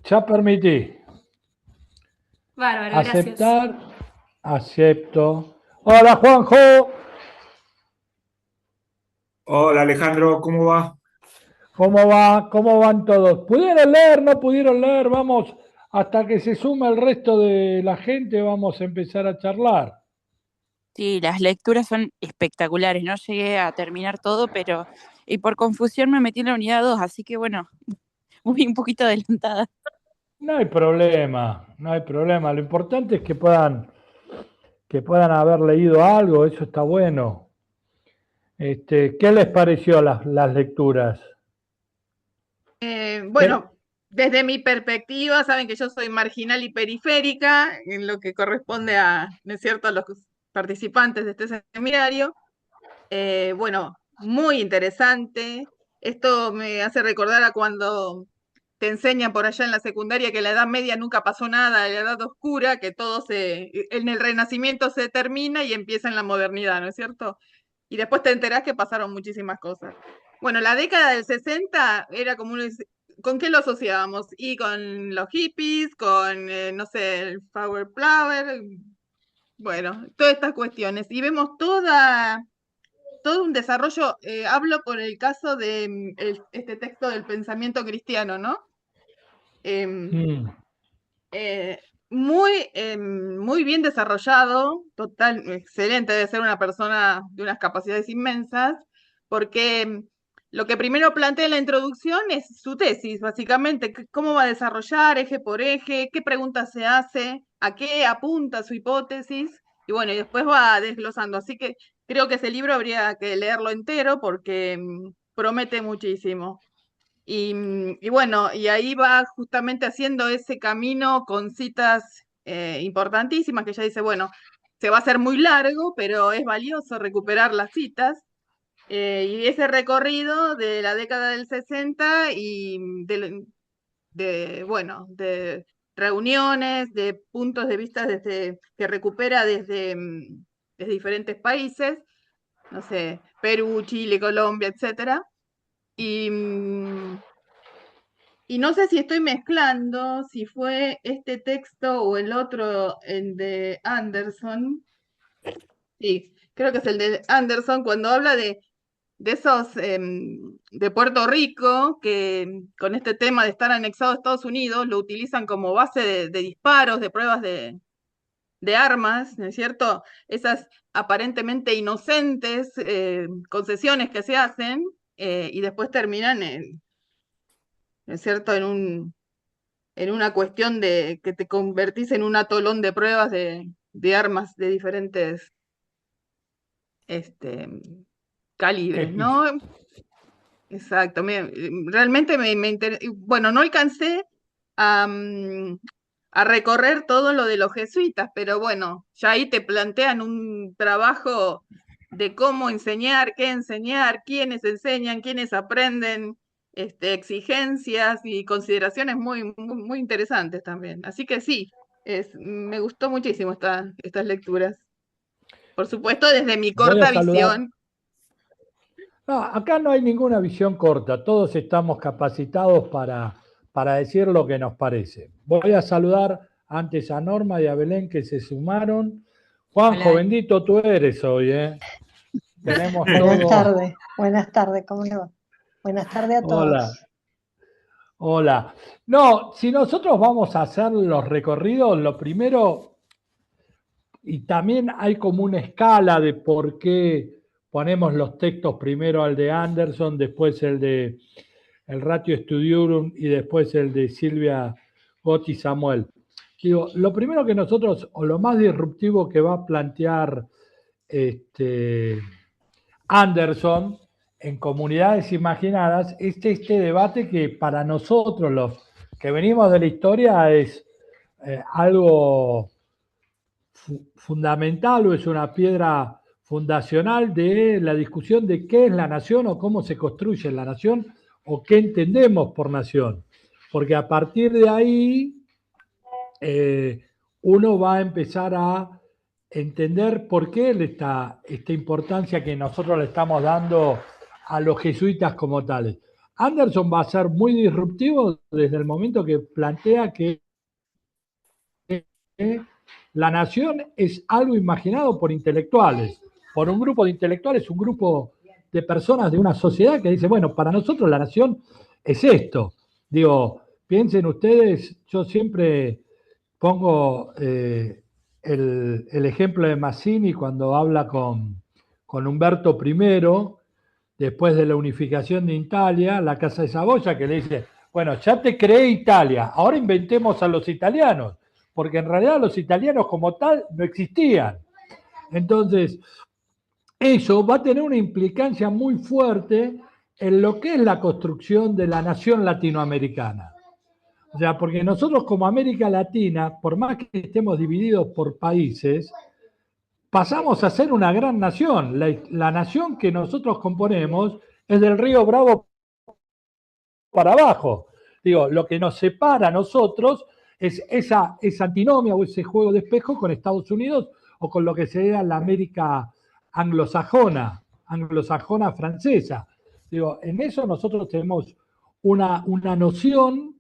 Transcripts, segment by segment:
Ya permití. Bárbaro, Aceptar. gracias. Acepto. Hola, Juanjo. Hola Alejandro, ¿cómo va? ¿Cómo va? ¿Cómo van todos? ¿Pudieron leer? ¿No pudieron leer? Vamos, hasta que se suma el resto de la gente, vamos a empezar a charlar. Sí, las lecturas son espectaculares. No llegué a terminar todo, pero y por confusión me metí en la unidad 2, así que bueno, voy un poquito adelantada. No hay problema, no hay problema. Lo importante es que puedan haber leído algo, eso está bueno. ¿Qué les pareció las lecturas? ¿Qué? Bueno, desde mi perspectiva, saben que yo soy marginal y periférica en lo que corresponde a, ¿no es cierto?, a los participantes de este seminario. Bueno, muy interesante. Esto me hace recordar a cuando te enseñan por allá en la secundaria que en la Edad Media nunca pasó nada, en la Edad Oscura, que en el Renacimiento se termina y empieza en la modernidad, ¿no es cierto? Y después te enterás que pasaron muchísimas cosas. Bueno, la década del 60 era como ¿con qué lo asociábamos? Y con los hippies, con, no sé, el Power Flower, bueno, todas estas cuestiones. Y vemos todo un desarrollo, hablo por el caso de este texto del pensamiento cristiano, ¿no? Em, Mm. eh, muy bien desarrollado, excelente, debe ser una persona de unas capacidades inmensas, porque lo que primero plantea en la introducción es su tesis, básicamente, cómo va a desarrollar eje por eje, qué preguntas se hace, a qué apunta su hipótesis, y bueno, y después va desglosando. Así que creo que ese libro habría que leerlo entero porque promete muchísimo. Y bueno, y ahí va justamente haciendo ese camino con citas importantísimas que ella dice, bueno, se va a hacer muy largo, pero es valioso recuperar las citas. Y ese recorrido de la década del 60 y bueno, de reuniones, de puntos de vista que recupera desde diferentes países, no sé, Perú, Chile, Colombia, etcétera. Y, y no sé si estoy mezclando, si fue este texto o el otro, el de Anderson. Sí, creo que es el de Anderson, cuando habla de esos de Puerto Rico, que con este tema de estar anexado a Estados Unidos, lo utilizan como base de disparos, de pruebas de armas, ¿no es cierto? Esas aparentemente inocentes concesiones que se hacen y después terminan ¿no es cierto?, en una cuestión de que te convertís en un atolón de pruebas de armas de diferentes este, calibres, ¿no? Exacto. Realmente bueno, no alcancé a recorrer todo lo de los jesuitas, pero bueno, ya ahí te plantean un trabajo de cómo enseñar, qué enseñar, quiénes enseñan, quiénes aprenden, exigencias y consideraciones muy interesantes también. Así que sí, me gustó muchísimo estas lecturas. Por supuesto, desde mi Voy a corta saludar. visión. No, acá no hay ninguna visión corta, todos estamos capacitados para decir lo que nos parece. Voy a saludar antes a Norma y a Belén que se sumaron. Juanjo, Hola. bendito tú eres hoy, ¿eh? Tenemos Buenas tardes, ¿cómo le va? Buenas tardes a Hola, todos. hola. No, si nosotros vamos a hacer los recorridos, lo primero, y también hay como una escala de por qué ponemos los textos primero al de Anderson, después el de el Ratio Studiorum y después el de Silvia Gotti Samuel. Digo, lo primero que nosotros, o lo más disruptivo que va a plantear Anderson en Comunidades Imaginadas es este debate que para nosotros, los que venimos de la historia, es algo fundamental o es una piedra fundacional de la discusión de qué es la nación o cómo se construye la nación o qué entendemos por nación. Porque a partir de ahí uno va a empezar a entender por qué esta importancia que nosotros le estamos dando a los jesuitas como tales. Anderson va a ser muy disruptivo desde el momento que plantea que la nación es algo imaginado por intelectuales, por un grupo de intelectuales, un grupo de personas de una sociedad que dice, bueno, para nosotros la nación es esto. Digo, piensen ustedes, yo siempre pongo el ejemplo de Mazzini cuando habla con Umberto I, después de la unificación de Italia, la Casa de Saboya, que le dice, bueno, ya te creé Italia, ahora inventemos a los italianos, porque en realidad los italianos como tal no existían. Entonces, eso va a tener una implicancia muy fuerte en lo que es la construcción de la nación latinoamericana. O sea, porque nosotros como América Latina, por más que estemos divididos por países, pasamos a ser una gran nación. La nación que nosotros componemos es del río Bravo para abajo. Digo, lo que nos separa a nosotros es esa antinomia o ese juego de espejo con Estados Unidos o con lo que sería la América anglosajona francesa. Digo, en eso nosotros tenemos una noción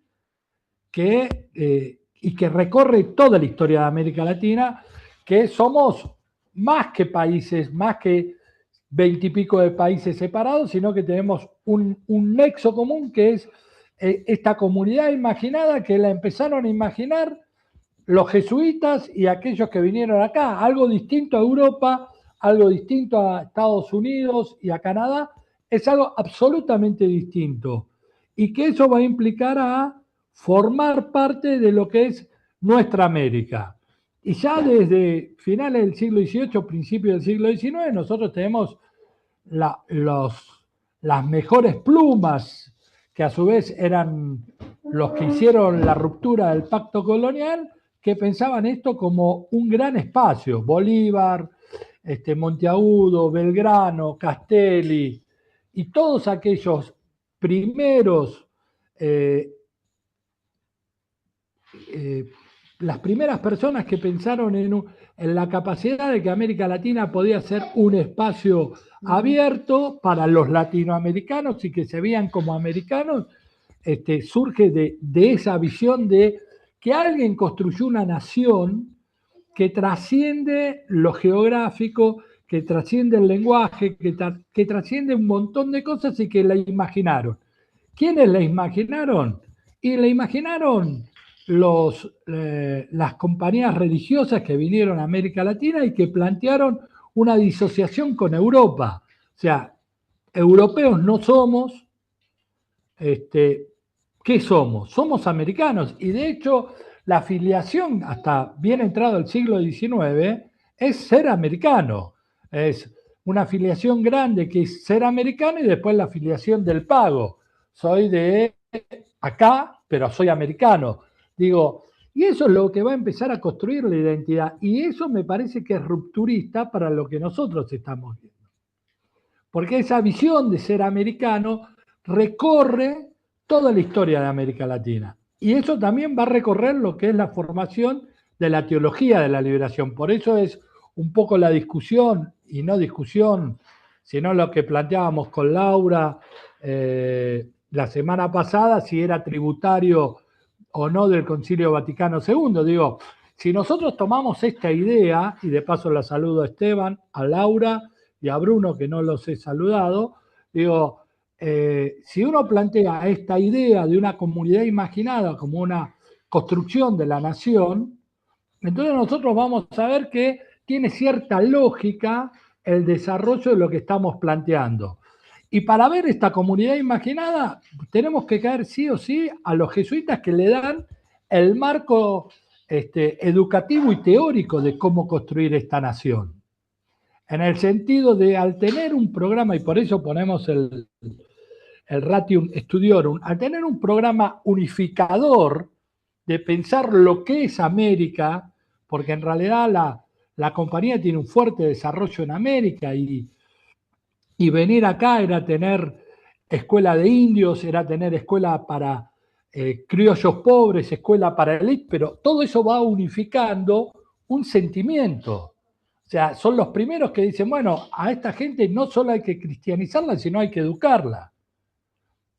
y que recorre toda la historia de América Latina, que somos más que países, más que 20 y pico de países separados, sino que tenemos un nexo común que es esta comunidad imaginada que la empezaron a imaginar los jesuitas y aquellos que vinieron acá, algo distinto a Europa, algo distinto a Estados Unidos y a Canadá, es algo absolutamente distinto. Y que eso va a implicar a formar parte de lo que es nuestra América. Y ya desde finales del siglo XVIII, principios del siglo XIX, nosotros tenemos las mejores plumas, que a su vez eran los que hicieron la ruptura del pacto colonial, que pensaban esto como un gran espacio. Bolívar, Monteagudo, Belgrano, Castelli, y todos aquellos primeros las primeras personas que pensaron en la capacidad de que América Latina podía ser un espacio abierto para los latinoamericanos y que se veían como americanos, surge de esa visión de que alguien construyó una nación que trasciende lo geográfico, que trasciende el lenguaje, que trasciende un montón de cosas y que la imaginaron. ¿Quiénes la imaginaron? Y la imaginaron las compañías religiosas que vinieron a América Latina y que plantearon una disociación con Europa. O sea, europeos no somos, ¿qué somos? Somos americanos. Y de hecho, la afiliación hasta bien entrado el siglo XIX es ser americano. Es una afiliación grande que es ser americano y después la afiliación del pago. Soy de acá, pero soy americano. Digo, y eso es lo que va a empezar a construir la identidad. Y eso me parece que es rupturista para lo que nosotros estamos viendo. Porque esa visión de ser americano recorre toda la historia de América Latina. Y eso también va a recorrer lo que es la formación de la teología de la liberación. Por eso es un poco la discusión, y no discusión, sino lo que planteábamos con Laura la semana pasada, si era tributario o no del Concilio Vaticano II. Digo, si nosotros tomamos esta idea, y de paso la saludo a Esteban, a Laura y a Bruno, que no los he saludado, digo, si uno plantea esta idea de una comunidad imaginada como una construcción de la nación, entonces nosotros vamos a ver que tiene cierta lógica el desarrollo de lo que estamos planteando. Y para ver esta comunidad imaginada, tenemos que caer sí o sí a los jesuitas que le dan el marco educativo y teórico de cómo construir esta nación. En el sentido de, al tener un programa, y por eso ponemos el Ratium Studiorum, al tener un programa unificador de pensar lo que es América, porque en realidad la compañía tiene un fuerte desarrollo en América y venir acá era tener escuela de indios, era tener escuela para criollos pobres, escuela para élite, pero todo eso va unificando un sentimiento. O sea, son los primeros que dicen, bueno, a esta gente no solo hay que cristianizarla, sino hay que educarla.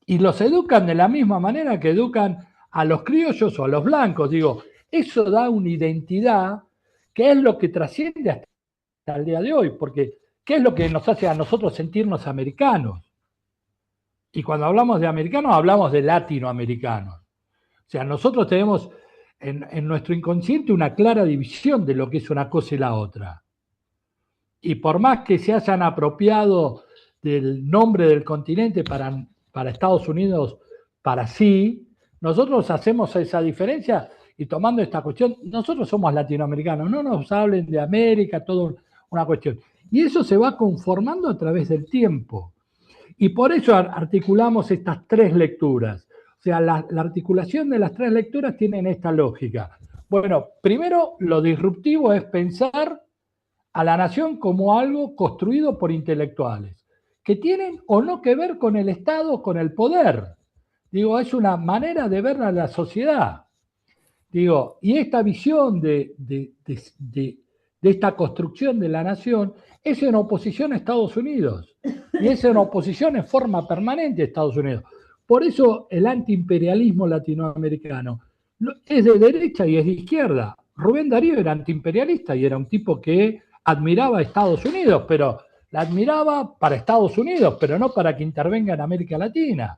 y los educan de la misma manera que educan a los criollos o a los blancos. Digo, eso da una identidad que es lo que trasciende hasta el día de hoy, porque ¿qué es lo que nos hace a nosotros sentirnos americanos? Y cuando hablamos de americanos, hablamos de latinoamericanos. O sea, nosotros tenemos en nuestro inconsciente una clara división de lo que es una cosa y la otra. Y por más que se hayan apropiado del nombre del continente para Estados Unidos, para sí, nosotros hacemos esa diferencia y tomando esta cuestión, nosotros somos latinoamericanos, no nos hablen de América, toda una cuestión. Y eso se va conformando a través del tiempo. Y por eso articulamos estas tres lecturas. O sea, la articulación de las tres lecturas tienen esta lógica. Bueno, primero, lo disruptivo es pensar a la nación como algo construido por intelectuales, que tienen o no que ver con el Estado, con el poder. Digo, es una manera de ver a la sociedad. Digo, y esta visión de esta construcción de la nación es en oposición a Estados Unidos. Y es en oposición en forma permanente a Estados Unidos. Por eso el antiimperialismo latinoamericano es de derecha y es de izquierda. Rubén Darío era antiimperialista y era un tipo que admiraba a Estados Unidos, pero la admiraba para Estados Unidos, pero no para que intervenga en América Latina.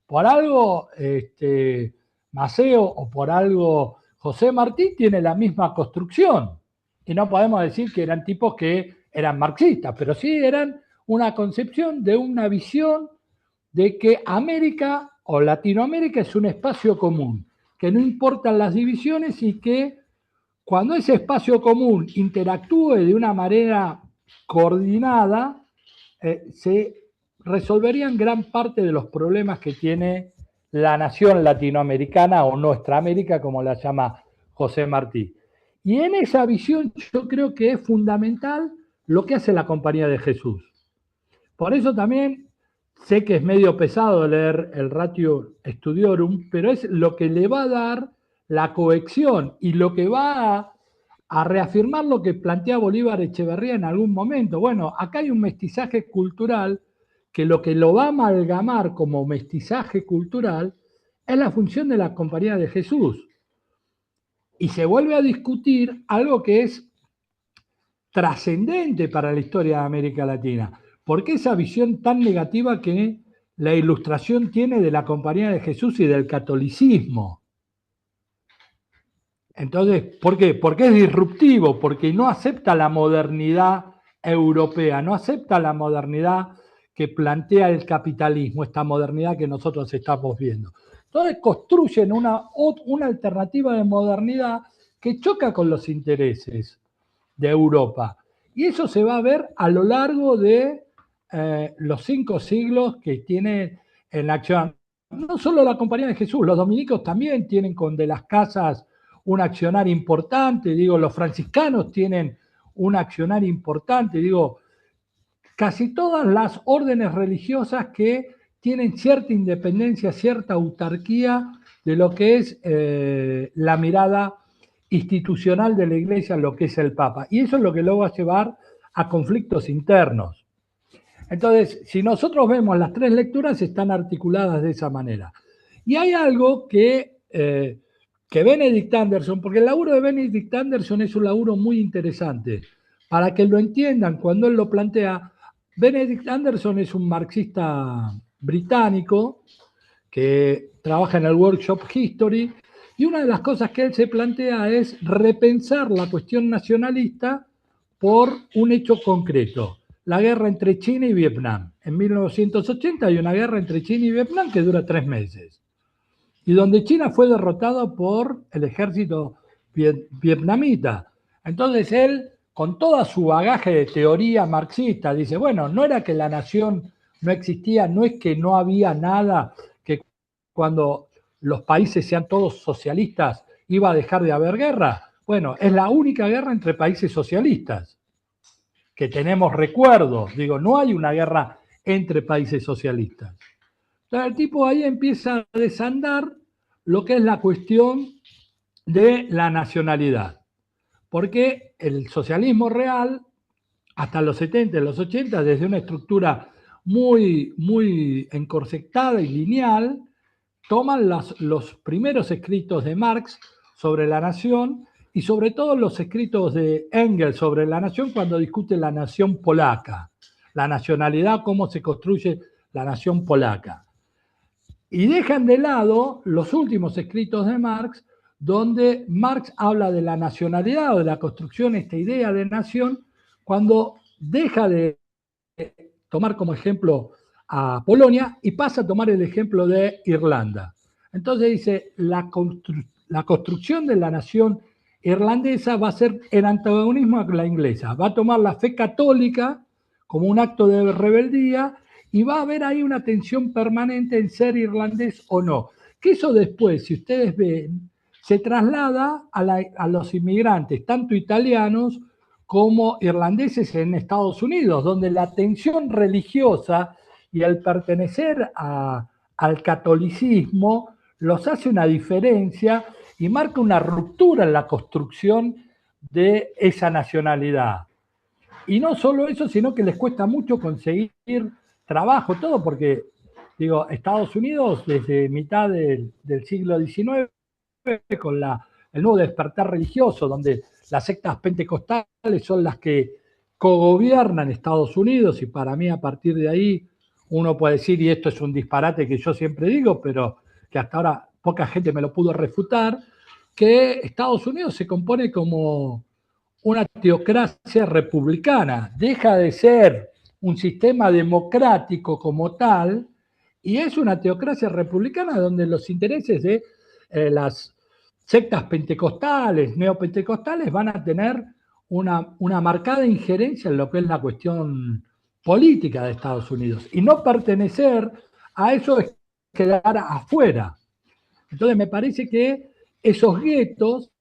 Por algo, Maceo o por algo José Martí tiene la misma construcción. Y no podemos decir que eran tipos que eran marxistas, pero sí eran una concepción de una visión de que América o Latinoamérica es un espacio común, que no importan las divisiones y que cuando ese espacio común interactúe de una manera coordinada, se resolverían gran parte de los problemas que tiene la nación latinoamericana o nuestra América, como la llama José Martí. Y en esa visión yo creo que es fundamental lo que hace la Compañía de Jesús. Por eso también sé que es medio pesado leer el Ratio Studiorum, pero es lo que le va a dar la cohesión y lo que va a reafirmar lo que plantea Bolívar Echeverría en algún momento. Bueno, acá hay un mestizaje cultural que lo va a amalgamar como mestizaje cultural es la función de la Compañía de Jesús. Y se vuelve a discutir algo que es trascendente para la historia de América Latina. ¿Por qué esa visión tan negativa que la Ilustración tiene de la Compañía de Jesús y del catolicismo? Entonces, ¿por qué? Porque es disruptivo, porque no acepta la modernidad europea, no acepta la modernidad que plantea el capitalismo, esta modernidad que nosotros estamos viendo. Entonces construyen una alternativa de modernidad que choca con los intereses de Europa. Y eso se va a ver a lo largo de los 5 siglos que tiene en acción. No solo la Compañía de Jesús, los dominicos también tienen con de las casas un accionar importante, digo, los franciscanos tienen un accionar importante, digo, casi todas las órdenes religiosas que tienen cierta independencia, cierta autarquía de lo que es la mirada institucional de la Iglesia, lo que es el Papa. Y eso es lo que luego va a llevar a conflictos internos. Entonces, si nosotros vemos las tres lecturas, están articuladas de esa manera. Y hay algo que Benedict Anderson, porque el laburo de Benedict Anderson es un laburo muy interesante, para que lo entiendan cuando él lo plantea. Benedict Anderson es un marxista británico que trabaja en el Workshop History, y una de las cosas que él se plantea es repensar la cuestión nacionalista por un hecho concreto, la guerra entre China y Vietnam. En 1980 hay una guerra entre China y Vietnam que dura 3 meses, y donde China fue derrotado por el ejército vietnamita. Entonces él, con toda su bagaje de teoría marxista, dice, bueno, no era que la nación no existía, no es que no había nada, que cuando los países sean todos socialistas iba a dejar de haber guerra. Bueno, es la única guerra entre países socialistas que tenemos recuerdos. Digo, no hay una guerra entre países socialistas. Entonces el tipo ahí empieza a desandar lo que es la cuestión de la nacionalidad. Porque el socialismo real, hasta los 70, los 80, desde una estructura muy encorsetada y lineal, toman los primeros escritos de Marx sobre la nación y sobre todo los escritos de Engels sobre la nación cuando discute la nación polaca, la nacionalidad, cómo se construye la nación polaca. Y dejan de lado los últimos escritos de Marx, donde Marx habla de la nacionalidad o de la construcción de esta idea de nación, cuando deja de tomar como ejemplo a Polonia y pasa a tomar el ejemplo de Irlanda. Entonces dice, la construcción de la nación irlandesa va a ser el antagonismo a la inglesa, va a tomar la fe católica como un acto de rebeldía y va a haber ahí una tensión permanente en ser irlandés o no. Que eso después, si ustedes ven, se traslada a los inmigrantes, tanto italianos como irlandeses en Estados Unidos, donde la tensión religiosa y el pertenecer al catolicismo los hace una diferencia y marca una ruptura en la construcción de esa nacionalidad. Y no solo eso, sino que les cuesta mucho conseguir trabajo, todo porque, digo, Estados Unidos desde mitad del siglo XIX, con el nuevo despertar religioso, donde las sectas pentecostales son las que cogobiernan Estados Unidos, y para mí a partir de ahí uno puede decir, y esto es un disparate que yo siempre digo, pero que hasta ahora poca gente me lo pudo refutar, que Estados Unidos se compone como una teocracia republicana, deja de ser un sistema democrático como tal, y es una teocracia republicana donde los intereses de las sectas pentecostales, neopentecostales, van a tener una marcada injerencia en lo que es la cuestión política de Estados Unidos. Y no pertenecer a eso es quedar afuera. Entonces me parece que esos guetos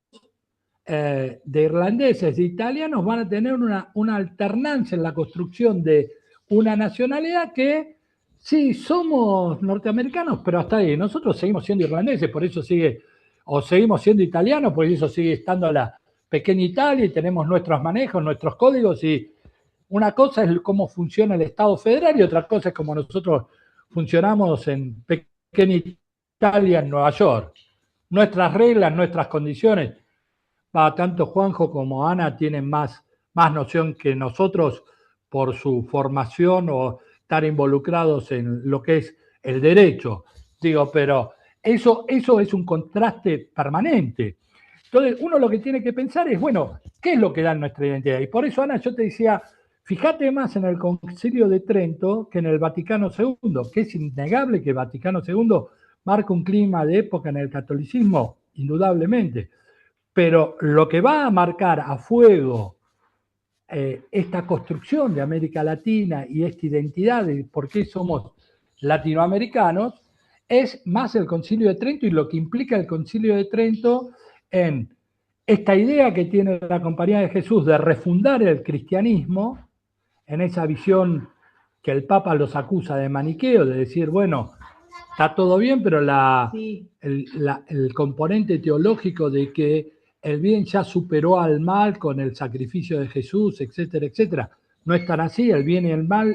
de irlandeses, de italianos, van a tener una alternancia en la construcción de una nacionalidad que sí, somos norteamericanos, pero hasta ahí. Nosotros seguimos siendo irlandeses, por eso sigue, o seguimos siendo italianos, por eso sigue estando la pequeña Italia y tenemos nuestros manejos, nuestros códigos, y una cosa es cómo funciona el Estado federal y otra cosa es cómo nosotros funcionamos en pequeña Italia, en Nueva York. Nuestras reglas, nuestras condiciones. Tanto Juanjo como Ana tienen más noción que nosotros por su formación o estar involucrados en lo que es el derecho. Digo, pero eso es un contraste permanente. Entonces, uno lo que tiene que pensar es, bueno, ¿qué es lo que da nuestra identidad? Y por eso, Ana, yo te decía, fíjate más en el Concilio de Trento que en el Vaticano II, que es innegable que el Vaticano II marca un clima de época en el catolicismo, indudablemente. Pero lo que va a marcar a fuego esta construcción de América Latina y esta identidad de por qué somos latinoamericanos es más el Concilio de Trento y lo que implica el Concilio de Trento en esta idea que tiene la Compañía de Jesús de refundar el cristianismo, en esa visión que el Papa los acusa de maniqueo, de decir, bueno, está todo bien, pero el componente teológico de que el bien ya superó al mal con el sacrificio de Jesús, etcétera, etcétera, no es tan así. El bien y el mal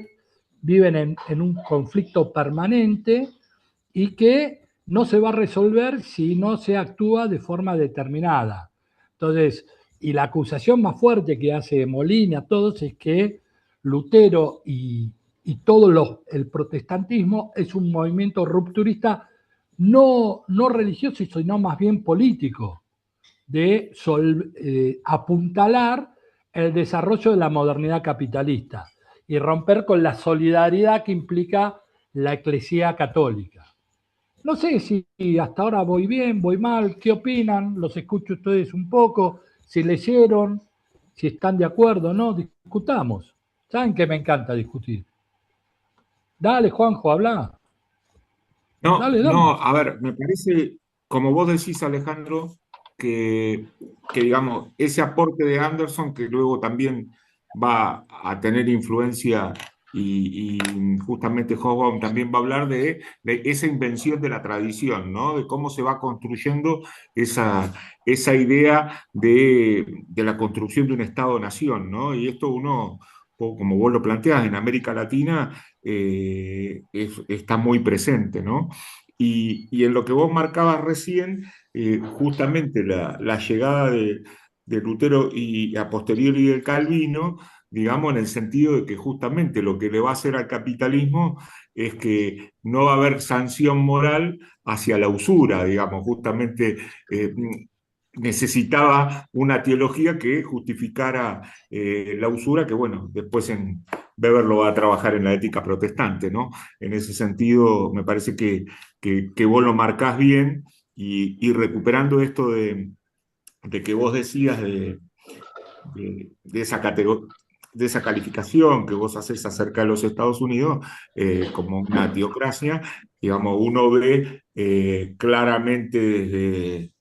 viven en un conflicto permanente y que no se va a resolver si no se actúa de forma determinada. Entonces, y la acusación más fuerte que hace Molina a todos es que Lutero y todo el protestantismo es un movimiento rupturista no religioso, sino más bien político, de apuntalar el desarrollo de la modernidad capitalista y romper con la solidaridad que implica la Eclesia católica. No sé si hasta ahora voy bien, voy mal, ¿qué opinan? Los escucho ustedes un poco, si leyeron, si están de acuerdo o no, discutamos. Saben que me encanta discutir. Dale, Juanjo, habla. No, Dale. a ver, me parece, como vos decís, Alejandro, que digamos, ese aporte de Anderson, que luego también va a tener influencia y justamente Hobsbawm también va a hablar de esa invención de la tradición, ¿no? De cómo se va construyendo esa idea de la construcción de un Estado-nación, ¿no? Y esto uno como vos lo planteás, en América Latina está muy presente, ¿no? Y en lo que vos marcabas recién, justamente la llegada de Lutero y a posteriori del Calvino, digamos, en el sentido de que justamente lo que le va a hacer al capitalismo es que no va a haber sanción moral hacia la usura, digamos, justamente necesitaba una teología que justificara la usura, que bueno, después en Weber lo va a trabajar en la ética protestante, ¿no? En ese sentido, me parece que vos lo marcás bien y recuperando esto de que vos decías de esa de esa calificación que vos haces acerca de los Estados Unidos como una teocracia, digamos, uno ve claramente desde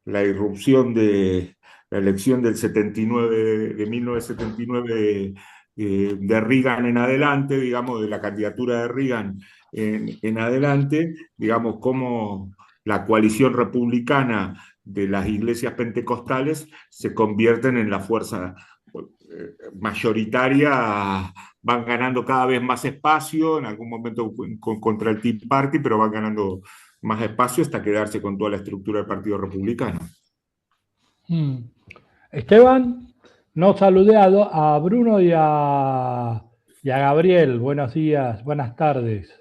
la irrupción de la elección del 79, de 1979 de Reagan en adelante, digamos, de la candidatura de Reagan en adelante, digamos, cómo la coalición republicana de las iglesias pentecostales se convierten en la fuerza mayoritaria, van ganando cada vez más espacio, en algún momento contra el Tea Party, pero van ganando más espacio hasta quedarse con toda la estructura del Partido Republicano. Esteban, no saludé a Bruno y a Gabriel. Buenos días, buenas tardes.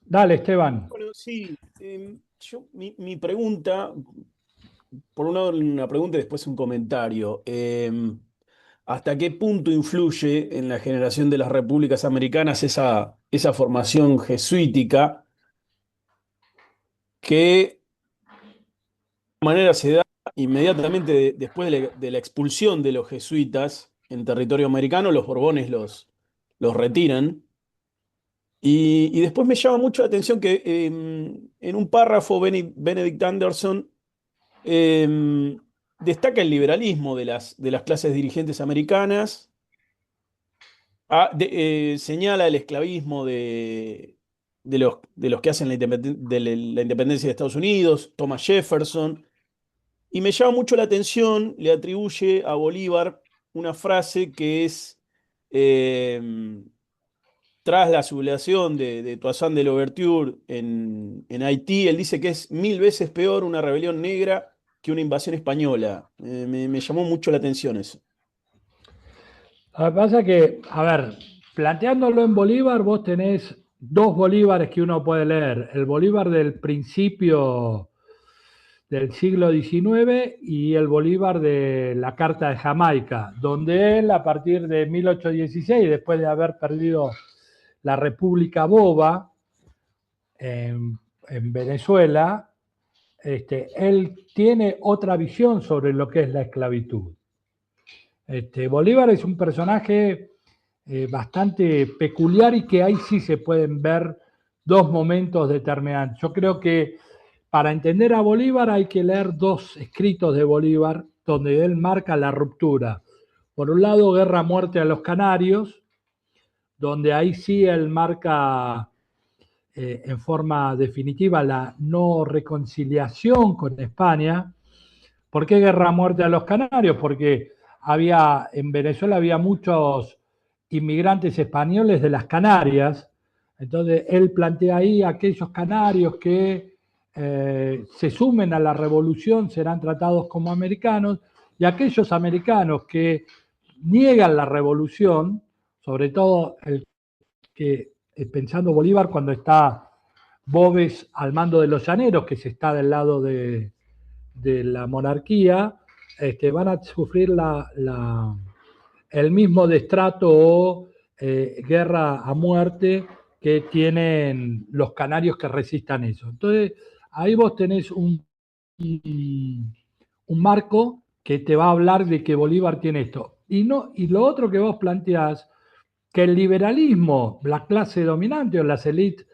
Dale, Esteban. Bueno, sí, mi pregunta, por un lado una pregunta y después un comentario. ¿Hasta qué punto influye en la generación de las repúblicas americanas esa formación jesuítica que de manera se da inmediatamente después de la expulsión de los jesuitas en territorio americano? Los Borbones los retiran. Y después me llama mucho la atención que en un párrafo Benedict Anderson destaca el liberalismo de las clases dirigentes americanas, señala el esclavismo de los que hacen la independencia de Estados Unidos, Thomas Jefferson, y me llama mucho la atención, le atribuye a Bolívar una frase que es... tras la sublevación de Toussaint de Louverture en Haití, él dice que es 1000 veces peor una rebelión negra que una invasión española. Me llamó mucho la atención eso. Lo que pasa es que, a ver, planteándolo en Bolívar, vos tenés dos Bolívares que uno puede leer. El Bolívar del principio del siglo XIX y el Bolívar de la Carta de Jamaica, donde él, a partir de 1816, después de haber perdido la República Boba en Venezuela, él tiene otra visión sobre lo que es la esclavitud. Bolívar es un personaje bastante peculiar y que ahí sí se pueden ver dos momentos determinantes. Yo creo que para entender a Bolívar hay que leer dos escritos de Bolívar donde él marca la ruptura. Por un lado, Guerra, muerte a los canarios, donde ahí sí él marca en forma definitiva la no reconciliación con España. ¿Por qué guerra, muerte a los canarios? Porque en Venezuela había muchos inmigrantes españoles de las Canarias, entonces él plantea ahí aquellos canarios que se sumen a la revolución serán tratados como americanos, y aquellos americanos que niegan la revolución, sobre todo el que pensando Bolívar cuando está Boves al mando de los llaneros, que se está del lado de la monarquía, van a sufrir el mismo destrato o guerra a muerte que tienen los canarios que resistan eso. Entonces, ahí vos tenés un marco que te va a hablar de que Bolívar tiene esto. Y lo otro que vos planteás, que el liberalismo, la clase dominante o las élites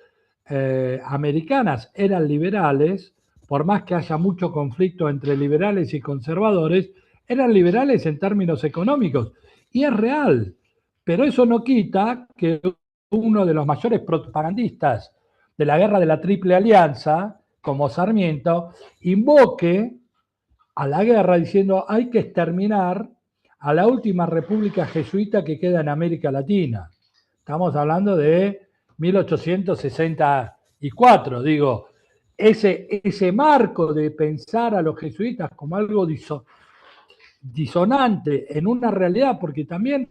americanas eran liberales, por más que haya mucho conflicto entre liberales y conservadores, eran liberales en términos económicos. Y es real, pero eso no quita que uno de los mayores propagandistas de la guerra de la Triple Alianza, como Sarmiento, invoque a la guerra diciendo hay que exterminar a la última república jesuita que queda en América Latina. Estamos hablando de 1864, digo, ese marco de pensar a los jesuitas como algo disonante en una realidad, porque también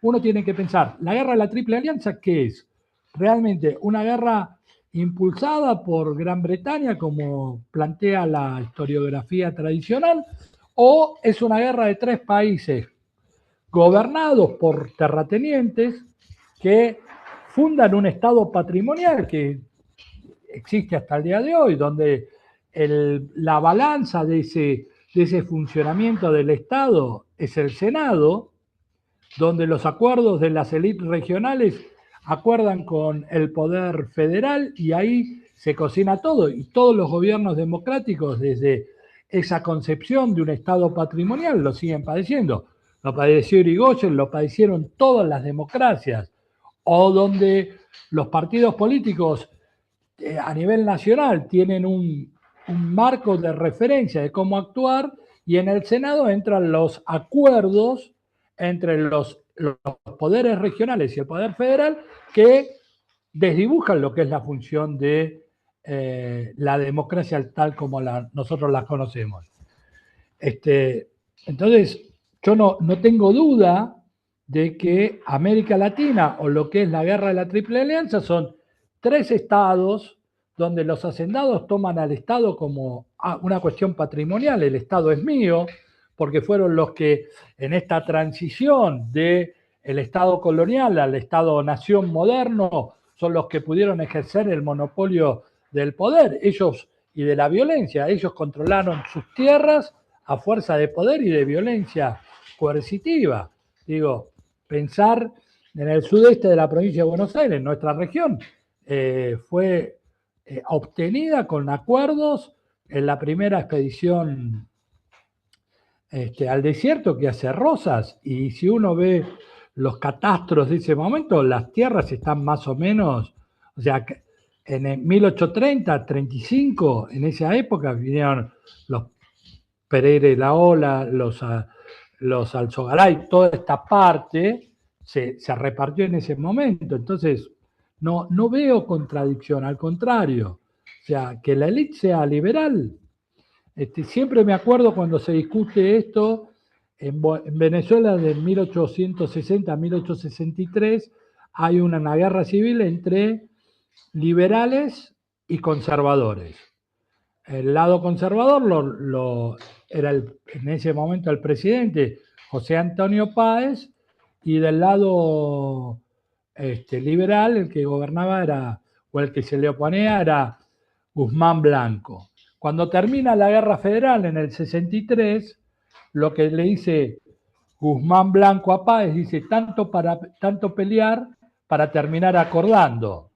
uno tiene que pensar, la guerra de la Triple Alianza, ¿qué es? Realmente una guerra impulsada por Gran Bretaña, como plantea la historiografía tradicional, o es una guerra de 3 países gobernados por terratenientes que fundan un Estado patrimonial que existe hasta el día de hoy, donde la balanza de ese funcionamiento del Estado es el Senado, donde los acuerdos de las élites regionales acuerdan con el poder federal y ahí se cocina todo. Y todos los gobiernos democráticos, desde esa concepción de un Estado patrimonial, lo siguen padeciendo. Lo padeció Irigoyen, lo padecieron todas las democracias, o donde los partidos políticos a nivel nacional tienen un marco de referencia de cómo actuar, y en el Senado entran los acuerdos entre los poderes regionales y el poder federal que desdibujan lo que es la función de la democracia tal como nosotros la conocemos. Entonces, yo no tengo duda de que América Latina, o lo que es la guerra de la Triple Alianza, son 3 estados donde los hacendados toman al Estado como una cuestión patrimonial. El Estado es mío, porque fueron los que en esta transición del Estado colonial al Estado-nación moderno son los que pudieron ejercer el monopolio del poder, ellos, y de la violencia. Ellos controlaron sus tierras a fuerza de poder y de violencia coercitiva. Digo, pensar en el sudeste de la provincia de Buenos Aires, nuestra región, fue obtenida con acuerdos en la primera expedición al desierto que hace Rosas, y si uno ve los catastros de ese momento, las tierras están más o menos, o sea, en el 1830, 35, en esa época vinieron los Pereira y la Ola, los Alzogaray, toda esta parte se repartió en ese momento. Entonces, no veo contradicción, al contrario. O sea, que la élite sea liberal. Siempre me acuerdo cuando se discute esto en Venezuela de 1860 a 1863, hay una guerra civil entre liberales y conservadores. El lado conservador era en ese momento el presidente José Antonio Páez, y del lado liberal el que gobernaba o el que se le oponía era Guzmán Blanco. Cuando termina la guerra federal en el 63, lo que le dice Guzmán Blanco a Páez, dice tanto pelear para terminar acordando.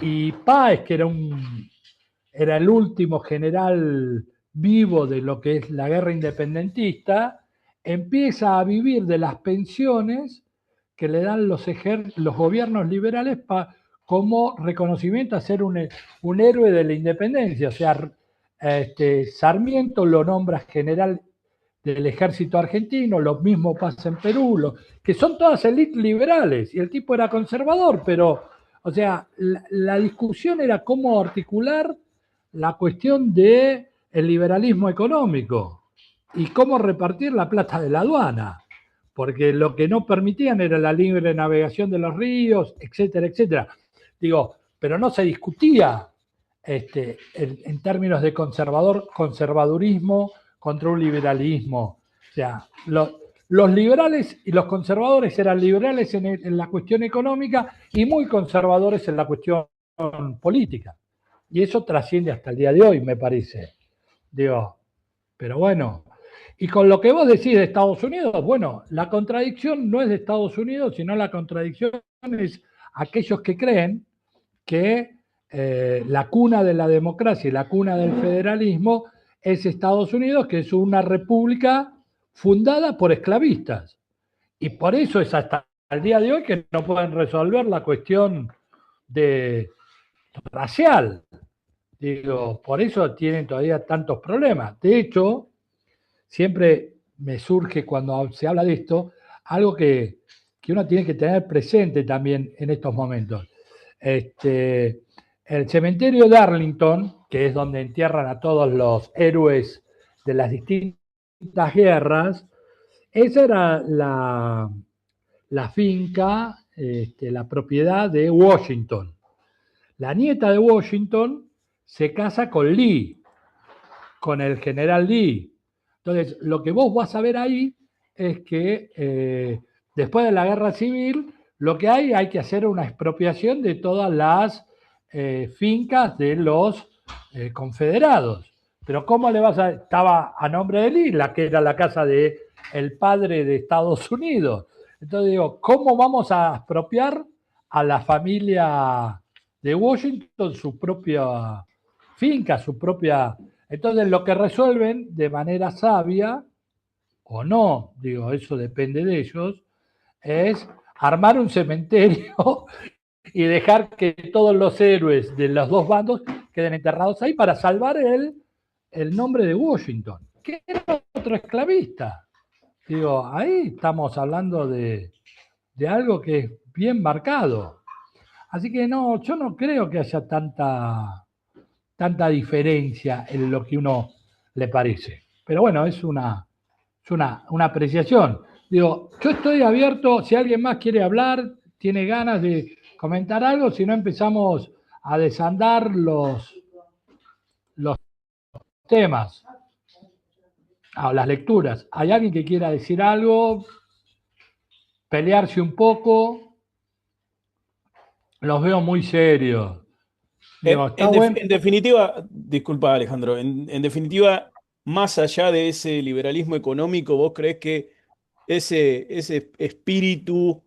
Y Páez, que era el último general vivo de lo que es la guerra independentista, empieza a vivir de las pensiones que le dan los gobiernos liberales como reconocimiento a ser un héroe de la independencia. O sea, Sarmiento lo nombra general del ejército argentino, lo mismo pasa en Perú, que son todas élites liberales, y el tipo era conservador, pero, o sea, la discusión era cómo articular la cuestión del liberalismo económico y cómo repartir la plata de la aduana, porque lo que no permitían era la libre navegación de los ríos, etcétera, etcétera. Digo, pero no se discutía en términos de conservadurismo contra un liberalismo. O sea, los liberales y los conservadores eran liberales en la cuestión económica y muy conservadores en la cuestión política. Y eso trasciende hasta el día de hoy, me parece. Digo, pero bueno. Y con lo que vos decís de Estados Unidos, bueno, la contradicción no es de Estados Unidos, sino la contradicción es aquellos que creen que la cuna de la democracia y la cuna del federalismo es Estados Unidos, que es una república fundada por esclavistas. Y por eso es hasta el día de hoy que no pueden resolver la cuestión racial. Digo, por eso tienen todavía tantos problemas. De hecho, siempre me surge cuando se habla de esto, algo que uno tiene que tener presente también en estos momentos. El cementerio de Arlington, que es donde entierran a todos los héroes de las distintas guerras, esa era la finca, la propiedad de Washington. La nieta de Washington se casa con Lee, con el general Lee. Entonces, lo que vos vas a ver ahí es que después de la guerra civil, lo que hay que hacer una expropiación de todas las fincas de los confederados. Pero ¿cómo le vas a...? Estaba a nombre de Lee, la que era la casa de el padre de Estados Unidos. Entonces digo, ¿cómo vamos a expropiar a la familia de Washington su propia finca, su propia... Entonces lo que resuelven de manera sabia, o no, digo, eso depende de ellos, es armar un cementerio y dejar que todos los héroes de los dos bandos queden enterrados ahí para salvar el nombre de Washington, que era otro esclavista. Digo, ahí estamos hablando de algo que es bien marcado. Así que no, yo no creo que haya tanta diferencia en lo que uno le parece. Pero bueno, es una apreciación. Digo, yo estoy abierto, si alguien más quiere hablar, tiene ganas de comentar algo, si no empezamos a desandar los temas, las lecturas. ¿Hay alguien que quiera decir algo? Pelearse un poco. Los veo muy serios. Digo, En definitiva, disculpa Alejandro, en definitiva, más allá de ese liberalismo económico, ¿vos creés que ese espíritu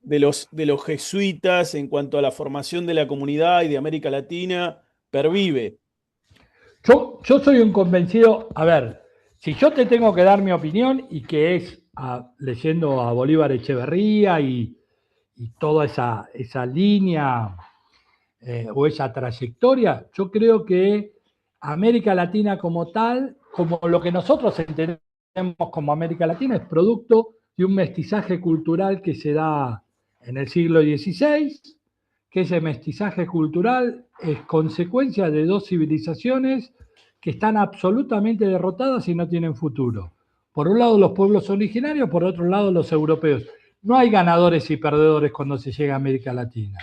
de los jesuitas en cuanto a la formación de la comunidad y de América Latina pervive? Yo soy un convencido, a ver, si yo te tengo que dar mi opinión, y que es leyendo a Bolívar Echeverría y toda esa línea o esa trayectoria, yo creo que América Latina como tal, como lo que nosotros entendemos como América Latina, es producto de un mestizaje cultural que se da en el siglo XVI, que ese mestizaje cultural es consecuencia de dos civilizaciones que están absolutamente derrotadas y no tienen futuro. Por un lado los pueblos originarios, por otro lado los europeos. No hay ganadores y perdedores cuando se llega a América Latina,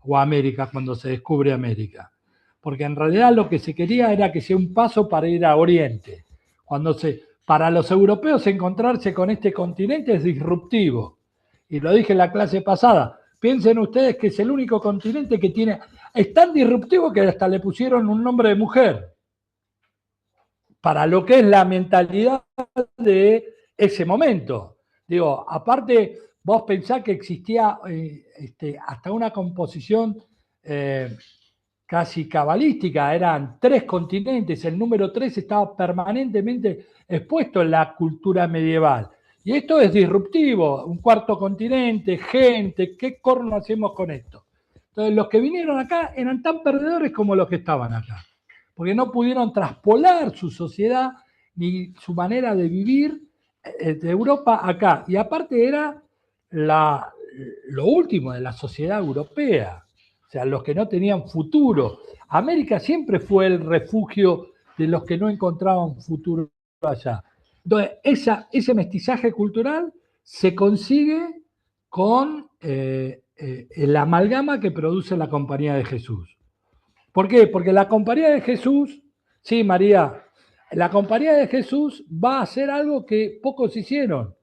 o a América cuando se descubre América. Porque en realidad lo que se quería era que sea un paso para ir a Oriente. Para los europeos encontrarse con este continente es disruptivo. Y lo dije en la clase pasada, piensen ustedes que es el único continente que tiene... Es tan disruptivo que hasta le pusieron un nombre de mujer. Para lo que es la mentalidad de ese momento. Digo, aparte, vos pensás que existía hasta una composición casi cabalística, eran 3 continentes, el número 3 estaba permanentemente expuesto en la cultura medieval. Y esto es disruptivo, un 4º continente, gente, ¿qué corno hacemos con esto? Entonces los que vinieron acá eran tan perdedores como los que estaban acá, porque no pudieron traspolar su sociedad ni su manera de vivir de Europa acá. Y aparte era lo último de la sociedad europea, o sea, los que no tenían futuro. América siempre fue el refugio de los que no encontraban futuro allá. Entonces, ese mestizaje cultural se consigue con el amalgama que produce la Compañía de Jesús. ¿Por qué? Porque la Compañía de Jesús, sí, María, la Compañía de Jesús va a hacer algo que pocos hicieron: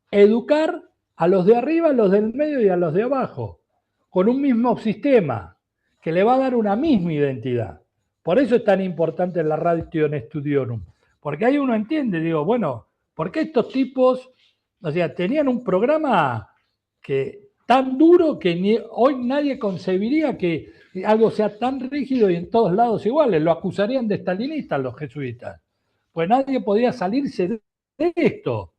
educar a los de arriba, a los del medio y a los de abajo, con un mismo sistema que le va a dar una misma identidad. Por eso es tan importante la Ratio Studiorum, porque ahí uno entiende, digo, bueno, ¿por qué estos tipos, o sea, tenían un programa tan duro que hoy nadie concebiría que algo sea tan rígido y en todos lados iguales? Lo acusarían de stalinistas los jesuitas, pues nadie podía salirse de esto.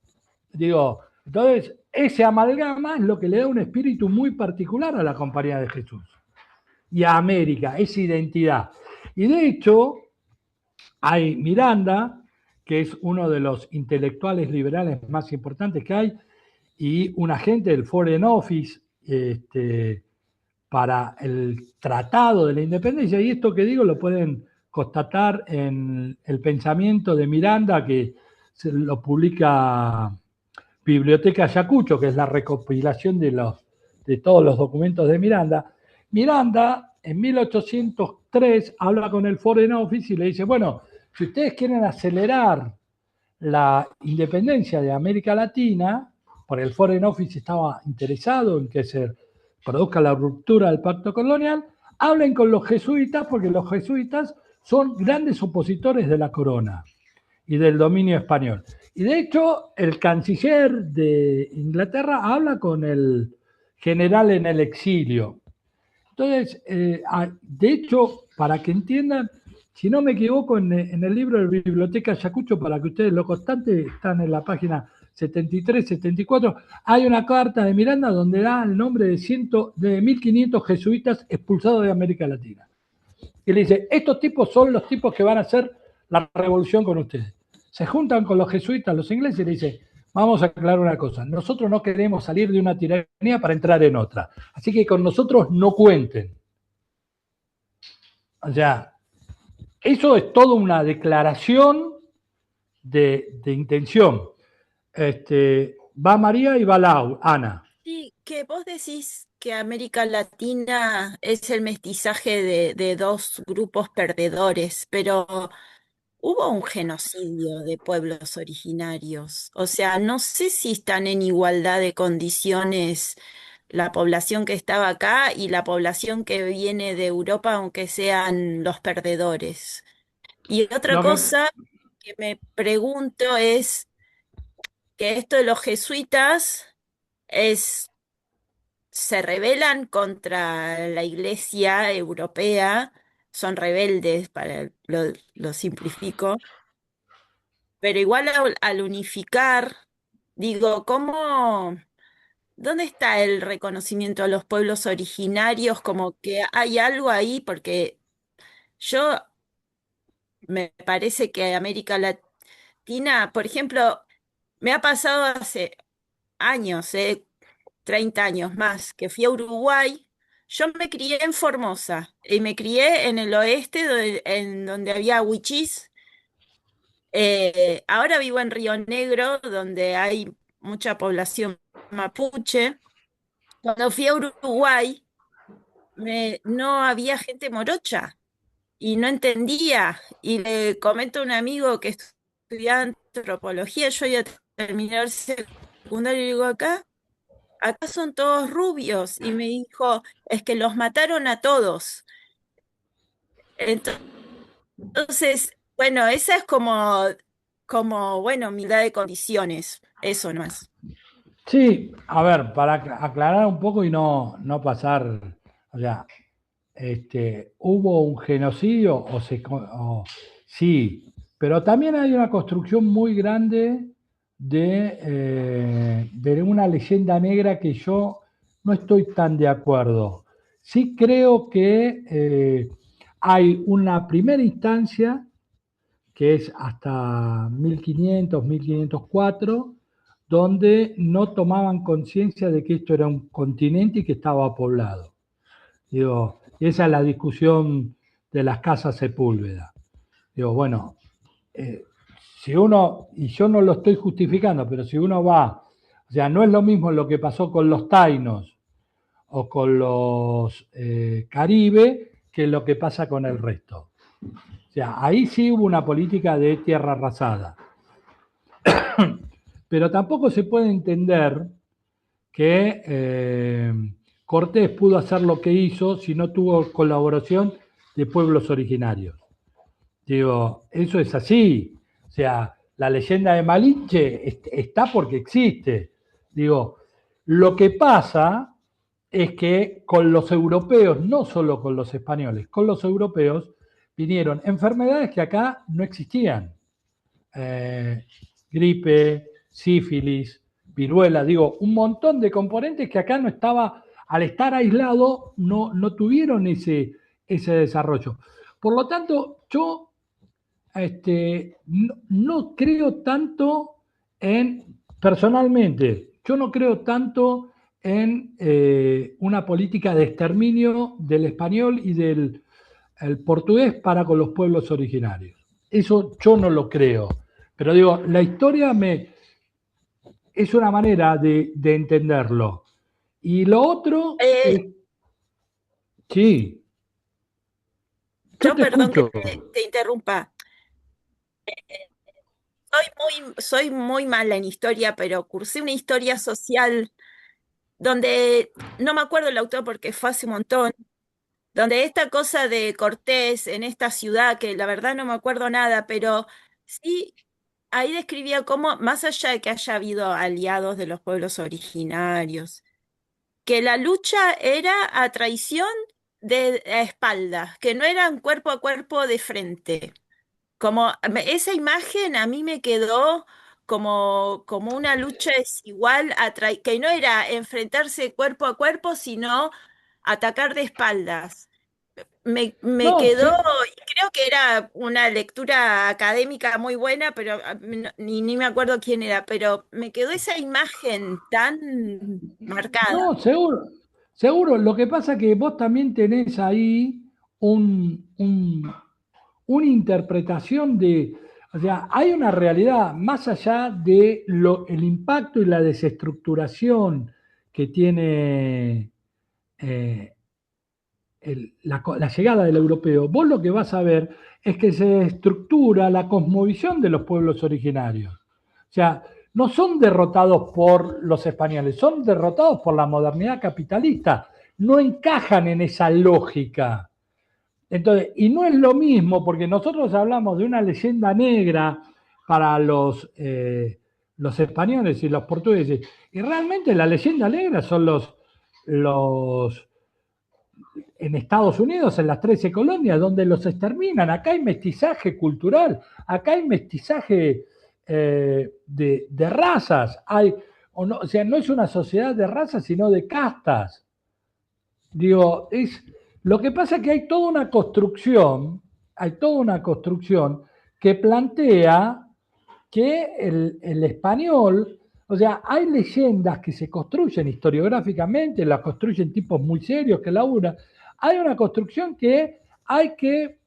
Digo, entonces ese amalgama es lo que le da un espíritu muy particular a la Compañía de Jesús y a América, esa identidad. Y de hecho, hay Miranda, que es uno de los intelectuales liberales más importantes que hay, y un agente del Foreign Office para el Tratado de la Independencia. Y esto que digo lo pueden constatar en el pensamiento de Miranda, que se lo publica Biblioteca Ayacucho, que es la recopilación de todos los documentos de Miranda. Miranda, en 1803, habla con el Foreign Office y le dice, bueno, si ustedes quieren acelerar la independencia de América Latina, porque el Foreign Office estaba interesado en que se produzca la ruptura del pacto colonial, hablen con los jesuitas, porque los jesuitas son grandes opositores de la corona y del dominio español. Y de hecho, el canciller de Inglaterra habla con el general en el exilio. Entonces, de hecho, para que entiendan, si no me equivoco, en el libro de Biblioteca Ayacucho, para que ustedes lo constaten, están en la página 73, 74, hay una carta de Miranda donde da el nombre de 1500 jesuitas expulsados de América Latina. Y le dice, estos tipos son los tipos que van a hacer la revolución con ustedes. Se juntan con los jesuitas, los ingleses, y le dicen, vamos a aclarar una cosa, nosotros no queremos salir de una tiranía para entrar en otra, así que con nosotros no cuenten. O sea, eso es toda una declaración de intención. Va María y va Ana. Sí, que vos decís que América Latina es el mestizaje de dos grupos perdedores, pero hubo un genocidio de pueblos originarios. O sea, no sé si están en igualdad de condiciones la población que estaba acá y la población que viene de Europa, aunque sean los perdedores. Y otra cosa que me pregunto es que esto de los jesuitas es se rebelan contra la Iglesia europea, son rebeldes, lo simplifico, pero igual al unificar, digo, ¿dónde está el reconocimiento a los pueblos originarios? Como que hay algo ahí, porque yo me parece que América Latina, por ejemplo, me ha pasado hace años, 30 años más, que fui a Uruguay. Yo me crié en Formosa y me crié en el oeste, en donde había huichís. Ahora vivo en Río Negro, donde hay mucha población mapuche. Cuando fui a Uruguay, no había gente morocha y no entendía. Y le comento a un amigo que estudiaba antropología, yo iba a terminar secundario y digo, acá son todos rubios. Y me dijo, es que los mataron a todos. Entonces, bueno, esa es bueno, humildad de condiciones, eso nomás. Sí, a ver, para aclarar un poco y no pasar, o sea, hubo un genocidio sí, pero también hay una construcción muy grande de una leyenda negra que yo no estoy tan de acuerdo. Sí creo que hay una primera instancia que es hasta 1500, 1504, donde no tomaban conciencia de que esto era un continente y que estaba poblado. Digo, esa es la discusión de las casas Sepúlveda. Digo, bueno, si uno, y yo no lo estoy justificando, pero si uno va, o sea, no es lo mismo lo que pasó con los tainos o con los Caribe que lo que pasa con el resto. O sea, ahí sí hubo una política de tierra arrasada. Pero tampoco se puede entender que Cortés pudo hacer lo que hizo si no tuvo colaboración de pueblos originarios. Digo, eso es así. O sea, la leyenda de Malinche está porque existe. Digo, lo que pasa es que con los europeos, no solo con los españoles, con los europeos vinieron enfermedades que acá no existían. Gripe, sífilis, viruela, digo, un montón de componentes que acá no estaba, al estar aislado, no tuvieron ese desarrollo. Por lo tanto, yo no creo tanto personalmente, yo no creo tanto en una política de exterminio del español y del el portugués para con los pueblos originarios. Eso yo no lo creo. Pero digo, la historia es una manera de entenderlo. Y lo otro es... Sí. Yo, perdón que te interrumpa. Soy muy mala en historia, pero cursé una historia social donde, no me acuerdo el autor porque fue hace un montón, donde esta cosa de Cortés en esta ciudad, que la verdad no me acuerdo nada, pero sí, ahí describía cómo, más allá de que haya habido aliados de los pueblos originarios, que la lucha era a traición a espaldas, que no eran cuerpo a cuerpo de frente. Como esa imagen a mí me quedó como una lucha desigual, que no era enfrentarse cuerpo a cuerpo, sino atacar de espaldas. Me No, quedó, sí, y creo que era una lectura académica muy buena, pero ni me acuerdo quién era, pero me quedó esa imagen tan marcada. no, seguro. Seguro. Lo que pasa es que vos también tenés ahí una interpretación de, o sea, hay una realidad más allá de el impacto y la desestructuración que tiene la llegada del europeo. Vos lo que vas a ver es que se estructura la cosmovisión de los pueblos originarios. O sea, no son derrotados por los españoles, son derrotados por la modernidad capitalista. No encajan en esa lógica. Entonces, y no es lo mismo, porque nosotros hablamos de una leyenda negra para los españoles y los portugueses, y realmente la leyenda negra son los en Estados Unidos, en las 13 colonias, donde los exterminan. Acá hay mestizaje cultural, acá hay mestizaje de razas. O sea, no es una sociedad de razas, sino de castas. Digo, lo que pasa es que hay toda una construcción que plantea que el español, o sea, hay leyendas que se construyen historiográficamente, las construyen tipos muy serios que laburan. Hay una construcción que hay que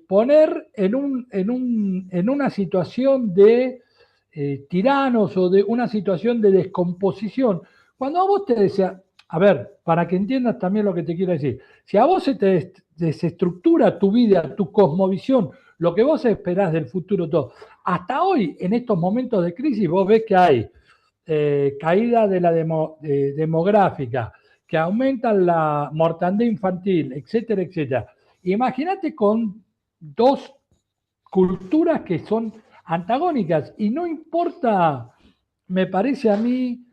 poner en una situación de tiranos o de una situación de descomposición. Cuando a vos te decía, a ver, para que entiendas también lo que te quiero decir, si a vos se te desestructura tu vida, tu cosmovisión, lo que vos esperás del futuro, todo, hasta hoy, en estos momentos de crisis, vos ves que hay caída de la demográfica, que aumenta la mortandad infantil, etcétera, etcétera. Imagínate con dos culturas que son antagónicas y no importa, me parece a mí,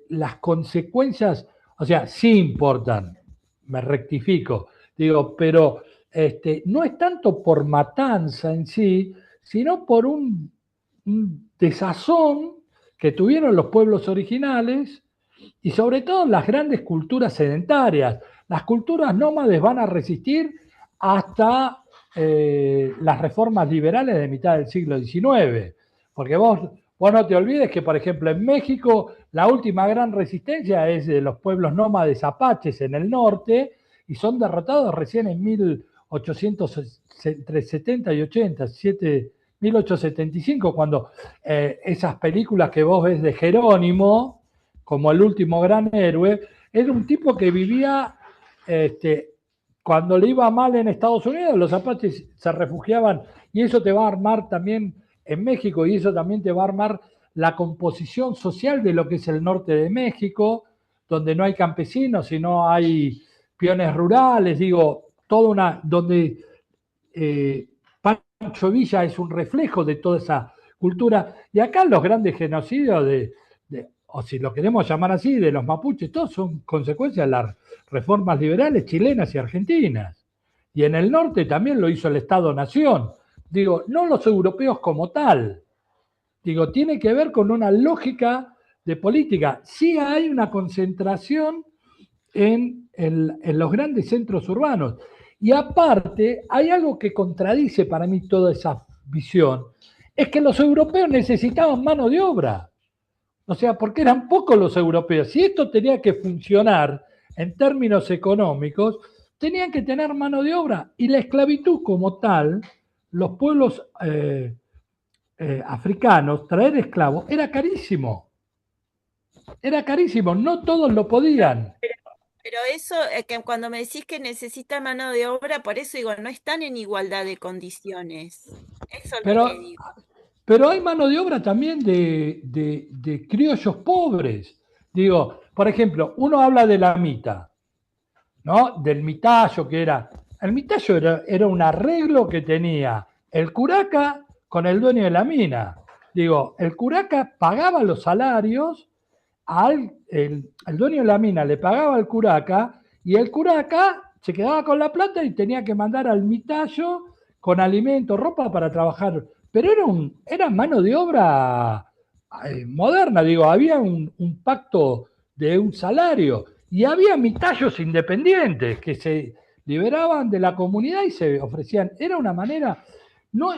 las consecuencias, o sea, sí importan, me rectifico, digo, pero no es tanto por matanza en sí, sino por un desazón que tuvieron los pueblos originales y sobre todo las grandes culturas sedentarias. Las culturas nómades van a resistir hasta las reformas liberales de mitad del siglo XIX, porque vos no te olvides que, por ejemplo, en México la última gran resistencia es de los pueblos nómades apaches en el norte y son derrotados recién en 1800, entre 70 y 80, 1875, cuando esas películas que vos ves de Jerónimo, como el último gran héroe, era un tipo que vivía, cuando le iba mal en Estados Unidos, los apaches se refugiaban, y eso te va a armar también en México, y eso también te va a armar la composición social de lo que es el norte de México, donde no hay campesinos, sino hay peones rurales, digo, donde Pancho Villa es un reflejo de toda esa cultura. Y acá los grandes genocidios o si lo queremos llamar así, de los mapuches, todos son consecuencias de las reformas liberales chilenas y argentinas. Y en el norte también lo hizo el Estado-Nación. Digo, no los europeos como tal. Digo, tiene que ver con una lógica de política. Sí hay una concentración en los grandes centros urbanos. Y aparte, hay algo que contradice para mí toda esa visión, es que los europeos necesitaban mano de obra. O sea, porque eran pocos los europeos. Si esto tenía que funcionar en términos económicos, tenían que tener mano de obra. Y la esclavitud como tal, los pueblos africanos, traer esclavos, era carísimo. Era carísimo, no todos lo podían. Pero eso, que cuando me decís que necesita mano de obra, por eso digo, no están en igualdad de condiciones. Eso es lo que Pero, digo. pero hay mano de obra también de criollos pobres. Digo, por ejemplo, uno habla de la mita, ¿no? Del mitallo que era. El mitallo era un arreglo que tenía el curaca con el dueño de la mina. Digo, el curaca pagaba los salarios, el dueño de la mina le pagaba al curaca y el curaca se quedaba con la plata y tenía que mandar al mitallo con alimento, ropa para trabajar. Pero era mano de obra moderna, digo, había un pacto de un salario y había mitallos independientes que se liberaban de la comunidad y se ofrecían. Era una manera, no,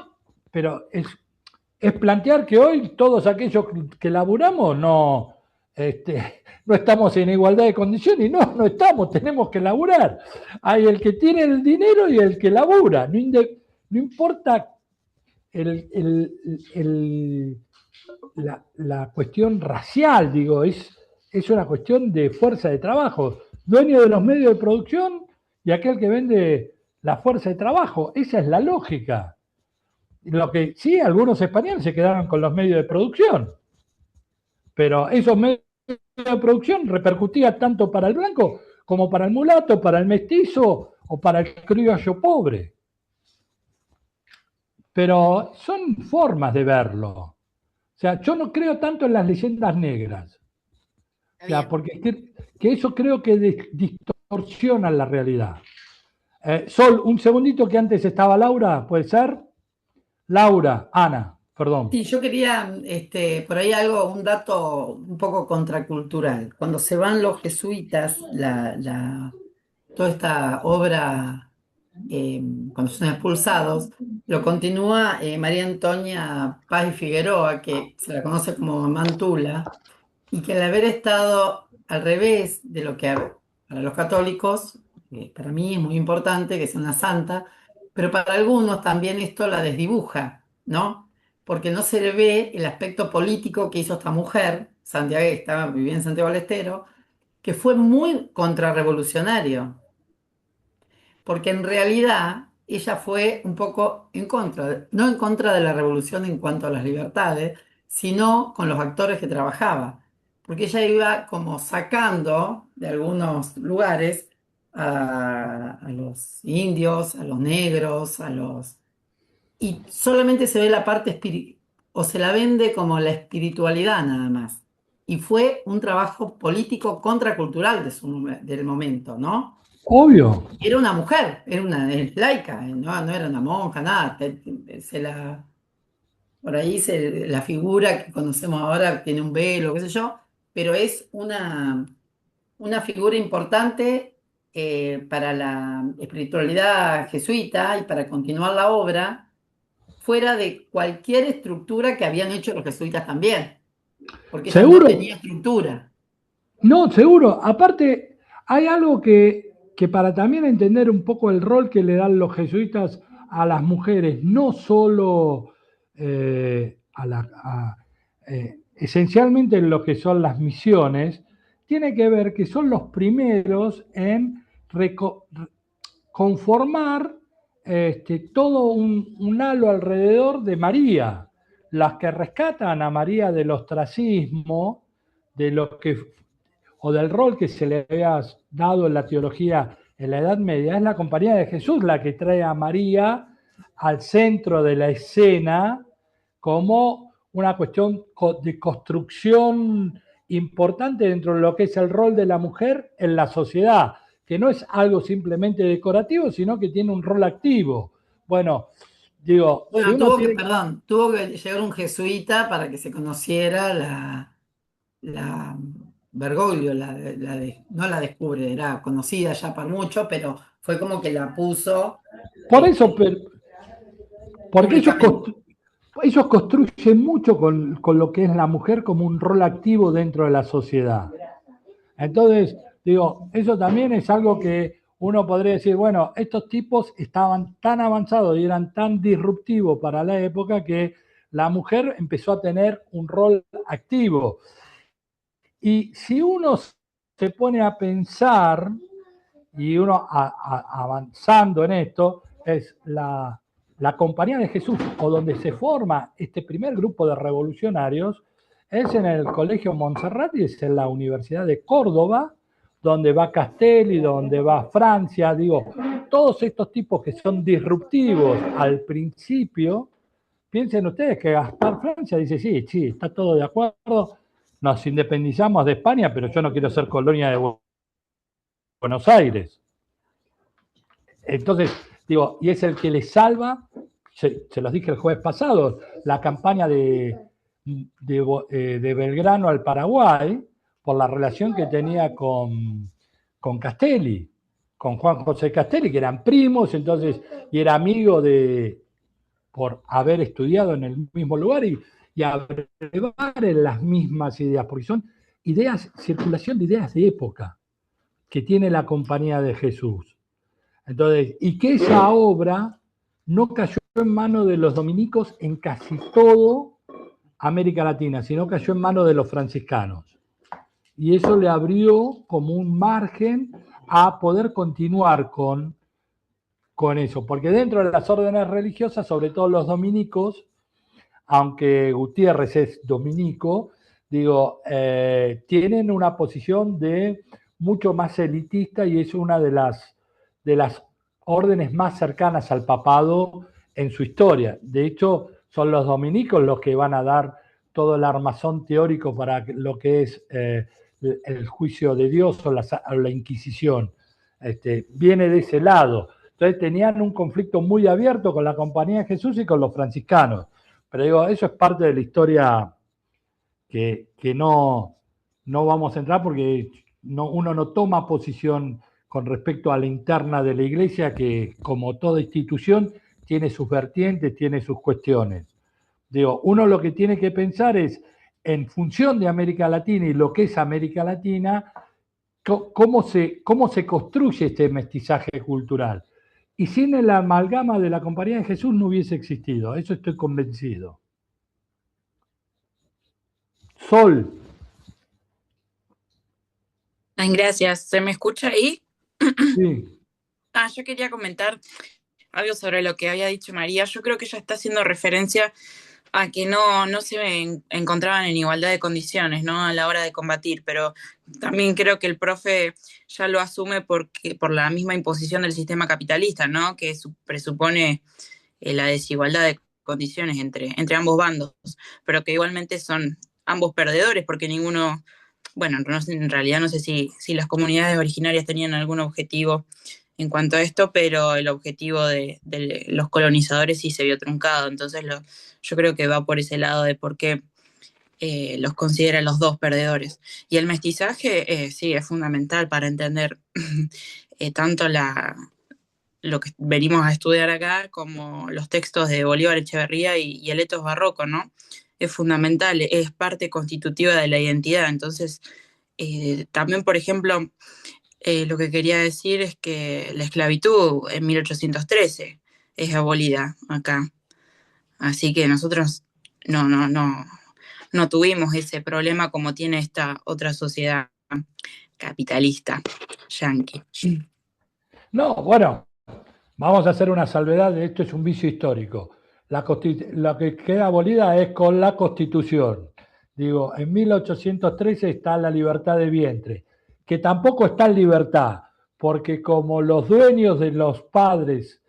pero es plantear que hoy todos aquellos que laburamos no estamos en igualdad de condiciones, y no estamos, tenemos que laburar. Hay el que tiene el dinero y el que labura, no importa la cuestión racial, digo, es una cuestión de fuerza de trabajo, dueño de los medios de producción y aquel que vende la fuerza de trabajo, esa es la lógica. Lo que sí, algunos españoles se quedaron con los medios de producción, pero esos medios de producción repercutía tanto para el blanco como para el mulato, para el mestizo o para el criollo pobre. Pero son formas de verlo. O sea, yo no creo tanto en las leyendas negras. O sea, porque que eso creo que distorsiona la realidad. Sol, un segundito que antes estaba Laura, ¿puede ser? Laura, Ana, perdón. Sí, yo quería, por ahí un dato un poco contracultural. Cuando se van los jesuitas, toda esta obra, cuando son expulsados, lo continúa María Antonia Paz y Figueroa, que se la conoce como Mantula, y que al haber estado al revés de lo que para los católicos, para mí es muy importante que sea una santa, pero para algunos también esto la desdibuja, ¿no? Porque no se le ve el aspecto político que hizo esta mujer, santiaguesta, vivía en Santiago del Estero, que fue muy contrarrevolucionario, porque en realidad ella fue un poco en contra, no en contra de la revolución en cuanto a las libertades, sino con los actores que trabajaba, porque ella iba como sacando de algunos lugares a los indios, a los negros, y solamente se ve la parte o se la vende como la espiritualidad nada más. Y fue un trabajo político contracultural del momento, ¿no? Obvio. Era una mujer, es laica, no era una monja, nada. Por ahí la figura que conocemos ahora tiene un velo, qué sé yo, pero es una figura importante para la espiritualidad jesuita y para continuar la obra fuera de cualquier estructura que habían hecho los jesuitas también, porque ella no ¿Seguro? tenía estructura. No, seguro. Aparte, hay algo que para también entender un poco el rol que le dan los jesuitas a las mujeres, no solo esencialmente en lo que son las misiones, tiene que ver que son los primeros en conformar todo un halo alrededor de María, las que rescatan a María del ostracismo, de lo que o del rol que se le había dado en la teología en la Edad Media, es la Compañía de Jesús la que trae a María al centro de la escena como una cuestión de construcción importante dentro de lo que es el rol de la mujer en la sociedad, que no es algo simplemente decorativo, sino que tiene un rol activo. Bueno, digo, Bueno, si uno tiene... tuvo que llegar un jesuita para que se conociera la Bergoglio, no la descubre, era conocida ya por mucho, pero fue como que la puso Por eso, porque públicamente. ellos construyen mucho con lo que es la mujer como un rol activo dentro de la sociedad. Entonces, digo, eso también es algo que uno podría decir, bueno, estos tipos estaban tan avanzados y eran tan disruptivos para la época que la mujer empezó a tener un rol activo. Y si uno se pone a pensar, y uno avanzando en esto, es la Compañía de Jesús, o donde se forma este primer grupo de revolucionarios, es en el Colegio Montserrat y es en la Universidad de Córdoba, donde va Castelli, donde va Francia, digo, todos estos tipos que son disruptivos al principio. Piensen ustedes que Gaspar Francia dice, sí, sí, está todo de acuerdo, nos independizamos de España, pero yo no quiero ser colonia de Buenos Aires. Entonces, digo, y es el que le salva, se los dije el jueves pasado, la campaña de Belgrano al Paraguay, por la relación que tenía con Castelli, con Juan José Castelli, que eran primos, entonces, y era amigo por haber estudiado en el mismo lugar y abrevar en las mismas ideas, porque son ideas, circulación de ideas de época que tiene la Compañía de Jesús. Entonces, y que esa obra no cayó en manos de los dominicos en casi todo América Latina, sino cayó en manos de los franciscanos. Y eso le abrió como un margen a poder continuar con eso, porque dentro de las órdenes religiosas, sobre todo los dominicos, aunque Gutiérrez es dominico, digo, tienen una posición de mucho más elitista y es una de las órdenes más cercanas al papado en su historia. De hecho, son los dominicos los que van a dar todo el armazón teórico para lo que es el juicio de Dios o la Inquisición. Viene de ese lado. Entonces tenían un conflicto muy abierto con la Compañía de Jesús y con los franciscanos. Pero digo, eso es parte de la historia que no vamos a entrar porque uno no toma posición con respecto a la interna de la iglesia, que como toda institución tiene sus vertientes, tiene sus cuestiones. Digo, uno lo que tiene que pensar es, en función de América Latina y lo que es América Latina, cómo se construye este mestizaje cultural. Y sin el amalgama de la Compañía de Jesús no hubiese existido, eso estoy convencido. Sol. Gracias. ¿Se me escucha ahí? Sí. Yo quería comentar algo sobre lo que había dicho María. Yo creo que ella está haciendo referencia a que no se encontraban en igualdad de condiciones, ¿no? A la hora de combatir, pero también creo que el profe ya lo asume por la misma imposición del sistema capitalista, ¿no? Que presupone la desigualdad de condiciones entre ambos bandos, pero que igualmente son ambos perdedores porque ninguno, bueno, en realidad no sé si las comunidades originarias tenían algún objetivo en cuanto a esto, pero el objetivo de los colonizadores sí se vio truncado. Entonces yo creo que va por ese lado de por qué los considera los dos perdedores. Y el mestizaje sí es fundamental para entender tanto lo que venimos a estudiar acá como los textos de Bolívar Echeverría y el etos barroco, ¿no? Es fundamental, es parte constitutiva de la identidad. Entonces, también, por ejemplo, lo que quería decir es que la esclavitud en 1813 es abolida acá. Así que nosotros no tuvimos ese problema como tiene esta otra sociedad capitalista yanqui. No, bueno, vamos a hacer una salvedad, esto es un vicio histórico. Lo que queda abolida es con la Constitución. Digo, en 1813 está la libertad de vientre, que tampoco está en libertad, porque como los dueños de los padres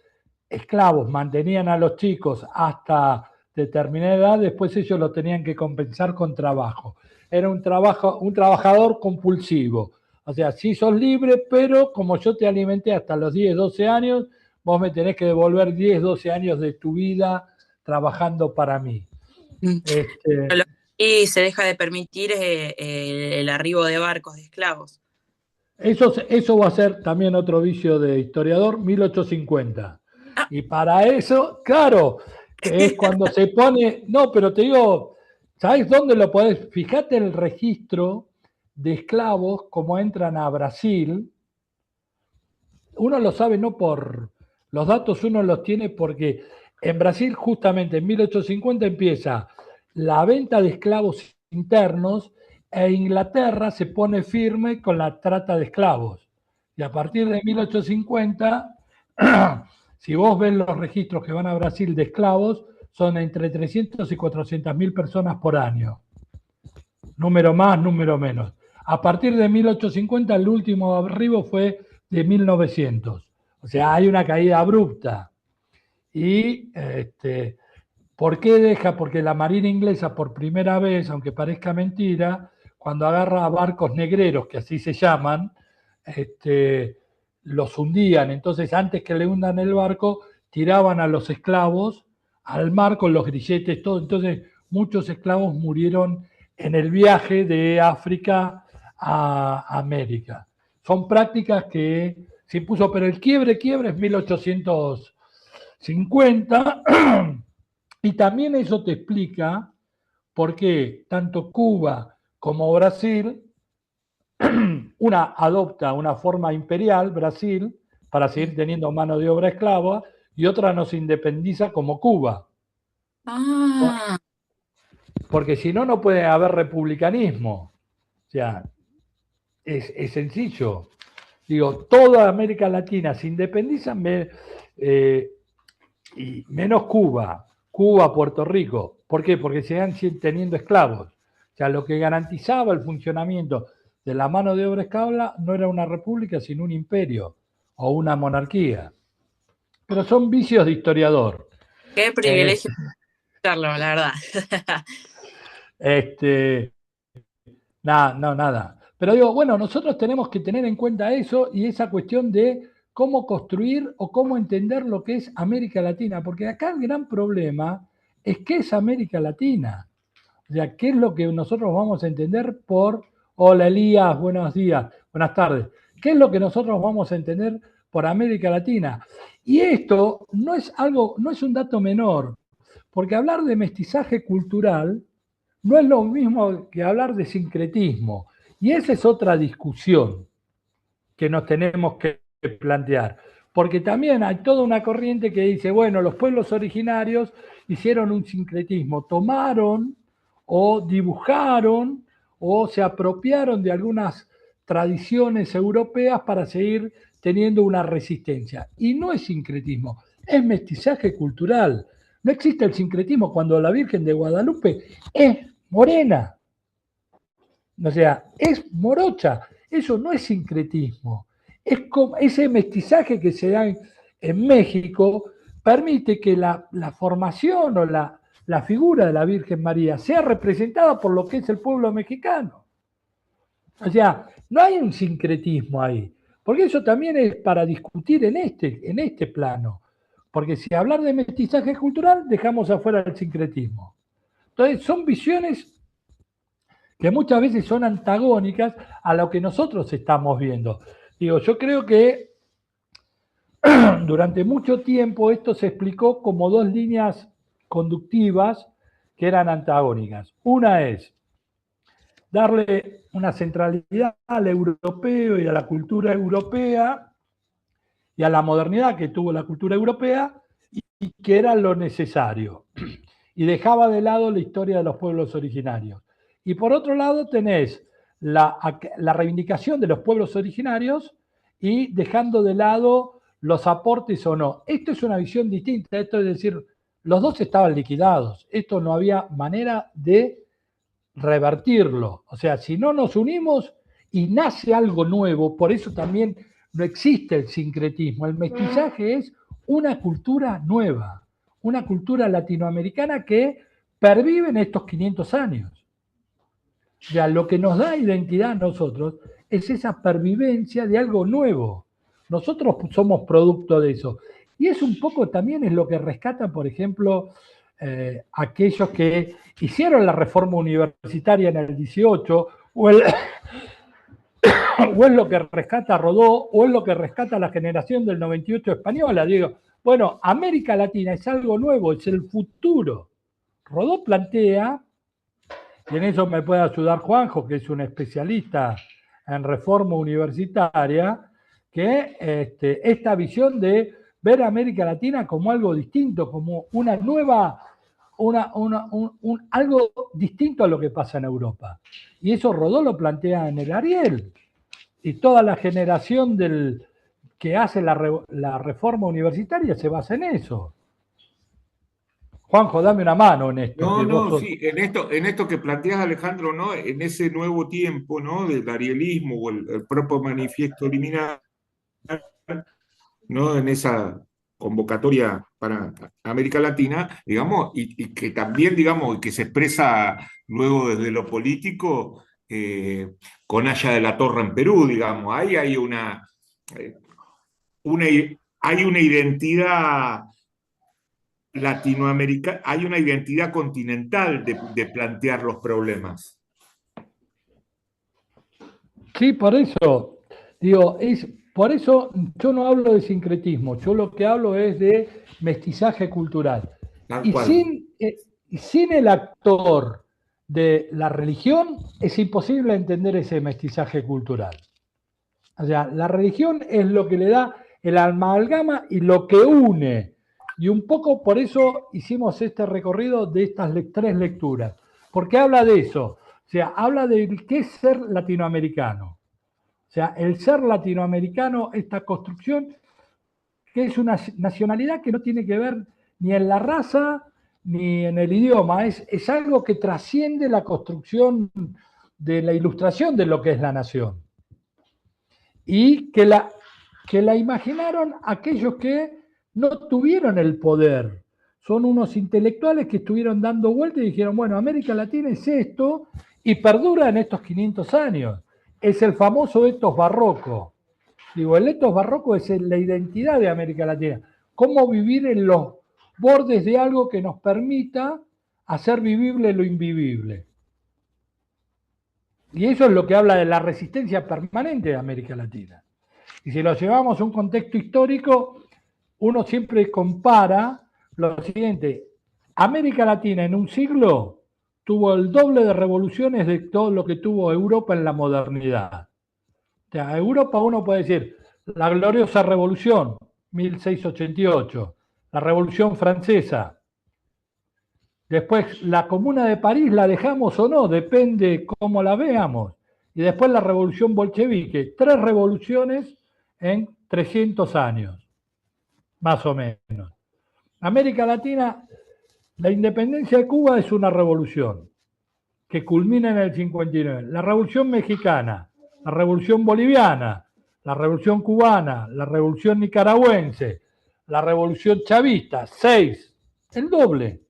esclavos mantenían a los chicos hasta determinada edad, después ellos lo tenían que compensar con trabajo. Era un trabajador compulsivo. O sea, sí sos libre, pero como yo te alimenté hasta los 10, 12 años, vos me tenés que devolver 10, 12 años de tu vida trabajando para mí. Y se deja de permitir el arribo de barcos de esclavos. Eso va a ser también otro vicio de historiador, 1850. Y para eso, claro, que es cuando se pone, no, pero te digo, ¿sabes dónde lo podés? Fíjate el registro de esclavos, como entran a Brasil. Uno lo sabe no por los datos, uno los tiene porque en Brasil justamente en 1850 empieza la venta de esclavos internos e Inglaterra se pone firme con la trata de esclavos. Y a partir de 1850, si vos ves los registros que van a Brasil de esclavos, son entre 300 y 400 mil personas por año. Número más, número menos. A partir de 1850, el último arribo fue de 1900. O sea, hay una caída abrupta. Y, ¿por qué deja? Porque la Marina inglesa, por primera vez, aunque parezca mentira, cuando agarra a barcos negreros, que así se llaman, los hundían. Entonces, antes que le hundan el barco, tiraban a los esclavos al mar con los grilletes, todo. Entonces, muchos esclavos murieron en el viaje de África a América. Son prácticas que se impuso, pero el quiebre es 1850, y también eso te explica por qué tanto Cuba como Brasil, una adopta una forma imperial, Brasil, para seguir teniendo mano de obra esclava, y otra no se independiza como Cuba. Ah, Porque si no, no puede haber republicanismo. O sea, es sencillo. Digo, toda América Latina se independiza, y menos Cuba, Puerto Rico. ¿Por qué? Porque seguían teniendo esclavos. O sea, lo que garantizaba el funcionamiento de la mano de obra esclava no era una república, sino un imperio o una monarquía. Pero son vicios de historiador. qué privilegio escucharlo, la verdad. Nada. Pero digo, bueno, nosotros tenemos que tener en cuenta eso y esa cuestión de cómo construir o cómo entender lo que es América Latina, porque acá el gran problema es qué es América Latina. O sea, qué es lo que nosotros vamos a entender por, hola Elías, buenos días, buenas tardes, qué es lo que nosotros vamos a entender por América Latina. Y esto no es un dato menor, porque hablar de mestizaje cultural no es lo mismo que hablar de sincretismo. Y esa es otra discusión que nos tenemos que plantear. Porque también hay toda una corriente que dice, bueno, los pueblos originarios hicieron un sincretismo, tomaron o dibujaron o se apropiaron de algunas tradiciones europeas para seguir teniendo una resistencia. Y no es sincretismo, es mestizaje cultural. No existe el sincretismo cuando la Virgen de Guadalupe es morena. O sea, es morocha. Eso no es sincretismo. Es como ese mestizaje que se da en México permite que la formación o la figura de la Virgen María sea representada por lo que es el pueblo mexicano. O sea, no hay un sincretismo ahí. Porque eso también es para discutir en este plano. Porque si hablar de mestizaje cultural, dejamos afuera el sincretismo. Entonces, son visiones que muchas veces son antagónicas a lo que nosotros estamos viendo. Digo, yo creo que durante mucho tiempo esto se explicó como dos líneas conductivas que eran antagónicas. Una es darle una centralidad al europeo y a la cultura europea y a la modernidad que tuvo la cultura europea y que era lo necesario. Y dejaba de lado la historia de los pueblos originarios. Y por otro lado tenés la reivindicación de los pueblos originarios y dejando de lado los aportes o no. Esto es una visión distinta, esto es decir, los dos estaban liquidados, esto no había manera de revertirlo. O sea, si no nos unimos y nace algo nuevo, por eso también no existe el sincretismo. El mestizaje es una cultura nueva, una cultura latinoamericana que pervive en estos 500 años. O sea, lo que nos da identidad a nosotros es esa pervivencia de algo nuevo. Nosotros somos producto de eso. Y es un poco también es lo que rescatan, por ejemplo, aquellos que hicieron la reforma universitaria en el 18 o o es lo que rescata Rodó, o es lo que rescata la generación del 98 española. Digo, bueno, América Latina es algo nuevo, es el futuro. Rodó plantea, y en eso me puede ayudar Juanjo, que es un especialista en reforma universitaria, que esta visión de ver a América Latina como algo distinto, como una nueva, algo distinto a lo que pasa en Europa. Y eso Rodó lo plantea en el Ariel. Y toda la generación que hace la reforma universitaria se basa en eso. Juanjo, dame una mano en esto. No, sí, en esto que planteas, Alejandro, ¿no? En ese nuevo tiempo, ¿no? Del arielismo o el propio manifiesto liminal, ¿no? En esa convocatoria para América Latina, digamos, y que también, digamos, que se expresa luego desde lo político con Haya de la Torre en Perú, digamos. Ahí hay eh, una, hay una identidad latinoamericana, hay una identidad continental de plantear los problemas. Sí, por eso, digo, por eso yo no hablo de sincretismo, yo lo que hablo es de mestizaje cultural. Tal Y cual. sin el actor de la religión es imposible entender ese mestizaje cultural. O sea, la religión es lo que le da el amalgama y lo que une. Y un poco por eso hicimos este recorrido de estas tres lecturas, porque habla de eso, o sea, habla de qué es ser latinoamericano. O sea, el ser latinoamericano, esta construcción, que es una nacionalidad que no tiene que ver ni en la raza ni en el idioma, es algo que trasciende la construcción de la ilustración de lo que es la nación. Y que la imaginaron aquellos que no tuvieron el poder. Son unos intelectuales que estuvieron dando vueltas y dijeron, bueno, América Latina es esto y perdura en estos 500 años. Es el famoso etos barroco. Digo, el etos barroco es la identidad de América Latina. Cómo vivir en los bordes de algo que nos permita hacer vivible lo invivible. Y eso es lo que habla de la resistencia permanente de América Latina. Y si lo llevamos a un contexto histórico, uno siempre compara lo siguiente. América Latina en un siglo tuvo el doble de revoluciones de todo lo que tuvo Europa en la modernidad. O sea, Europa uno puede decir, la gloriosa revolución, 1688, la revolución francesa. Después, la Comuna de París, ¿la dejamos o no? Depende cómo la veamos. Y después la revolución bolchevique. 3 revoluciones en 300 años, más o menos. América Latina, la independencia de Cuba es una revolución que culmina en el 59. La revolución mexicana, la revolución boliviana, la revolución cubana, la revolución nicaragüense, la revolución chavista, 6, el doble.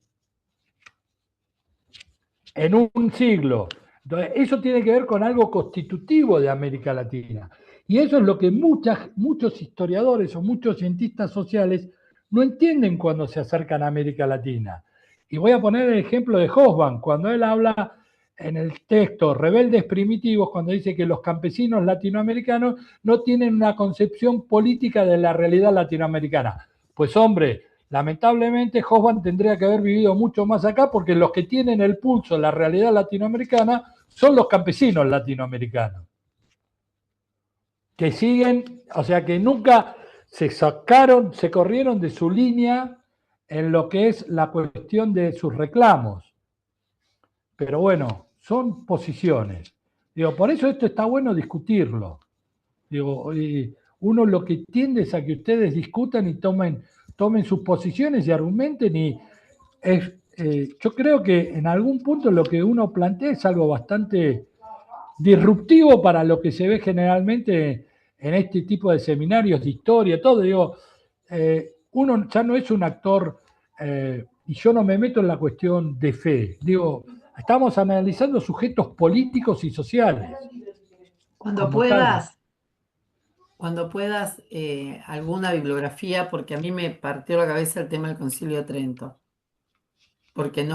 En un siglo. Entonces, eso tiene que ver con algo constitutivo de América Latina. Y eso es lo que muchos historiadores o muchos cientistas sociales no entienden cuando se acercan a América Latina. Y voy a poner el ejemplo de Hobsbawm, cuando él habla en el texto Rebeldes Primitivos, cuando dice que los campesinos latinoamericanos no tienen una concepción política de la realidad latinoamericana. Pues hombre, lamentablemente, Hobsbawm tendría que haber vivido mucho más acá porque los que tienen el pulso de la realidad latinoamericana son los campesinos latinoamericanos. Que siguen, o sea, que nunca se corrieron de su línea en lo que es la cuestión de sus reclamos. Pero bueno, son posiciones. Digo, por eso esto está bueno discutirlo. Digo, uno lo que tiende es a que ustedes discutan y tomen sus posiciones y argumenten y yo creo que en algún punto lo que uno plantea es algo bastante disruptivo para lo que se ve generalmente en este tipo de seminarios de historia, todo. Digo, uno ya no es un actor y yo no me meto en la cuestión de fe. Digo, estamos analizando sujetos políticos y sociales. Cuando puedas, alguna bibliografía, porque a mí me partió la cabeza el tema del Concilio de Trento. Porque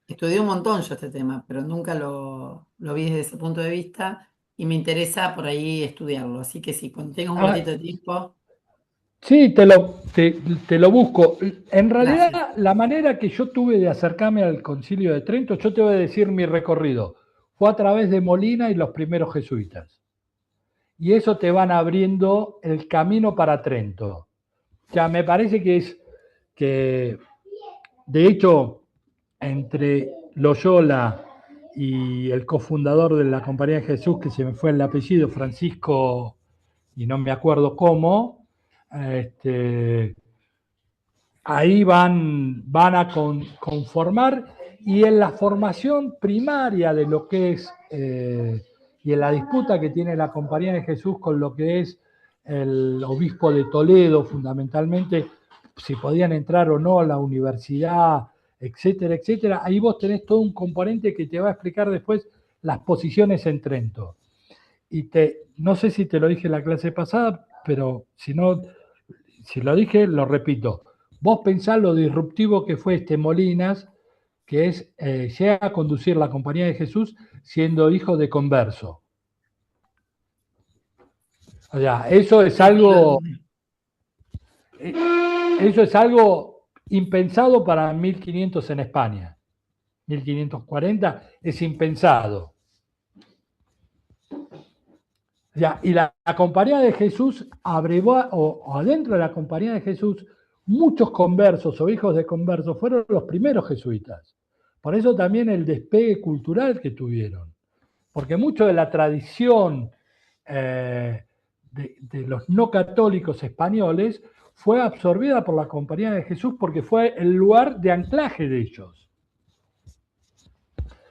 estudié un montón yo este tema, pero nunca lo vi desde ese punto de vista. y me interesa por ahí estudiarlo. Así que sí, cuando tengas un Ah, ratito de tiempo, sí, te lo busco. En realidad, gracias. la manera que yo tuve de acercarme al Concilio de Trento, yo te voy a decir mi recorrido, fue a través de Molina y los primeros jesuitas. Y eso te van abriendo el camino para Trento. O sea, me parece que de hecho, entre Loyola y el cofundador de la Compañía de Jesús, que se me fue el apellido, Francisco, y no me acuerdo cómo, este, ahí van a conformar, y en la formación primaria de lo que es, y en la disputa que tiene la Compañía de Jesús con lo que es el obispo de Toledo, fundamentalmente, si podían entrar o no a la universidad, etcétera, etcétera, ahí vos tenés todo un componente que te va a explicar después las posiciones en Trento. Y no sé si te lo dije en la clase pasada, pero si no, si lo dije, lo repito. Vos pensás lo disruptivo que fue este Molinas, que es llega a conducir la Compañía de Jesús siendo hijo de converso. O sea, eso es algo impensado para 1500 en España. 1540 es impensado. O sea, y la Compañía de Jesús abrevó, o adentro de la Compañía de Jesús, muchos conversos o hijos de conversos fueron los primeros jesuitas. Por eso también el despegue cultural que tuvieron. Porque mucho de la tradición de los no católicos españoles fue absorbida por la Compañía de Jesús porque fue el lugar de anclaje de ellos.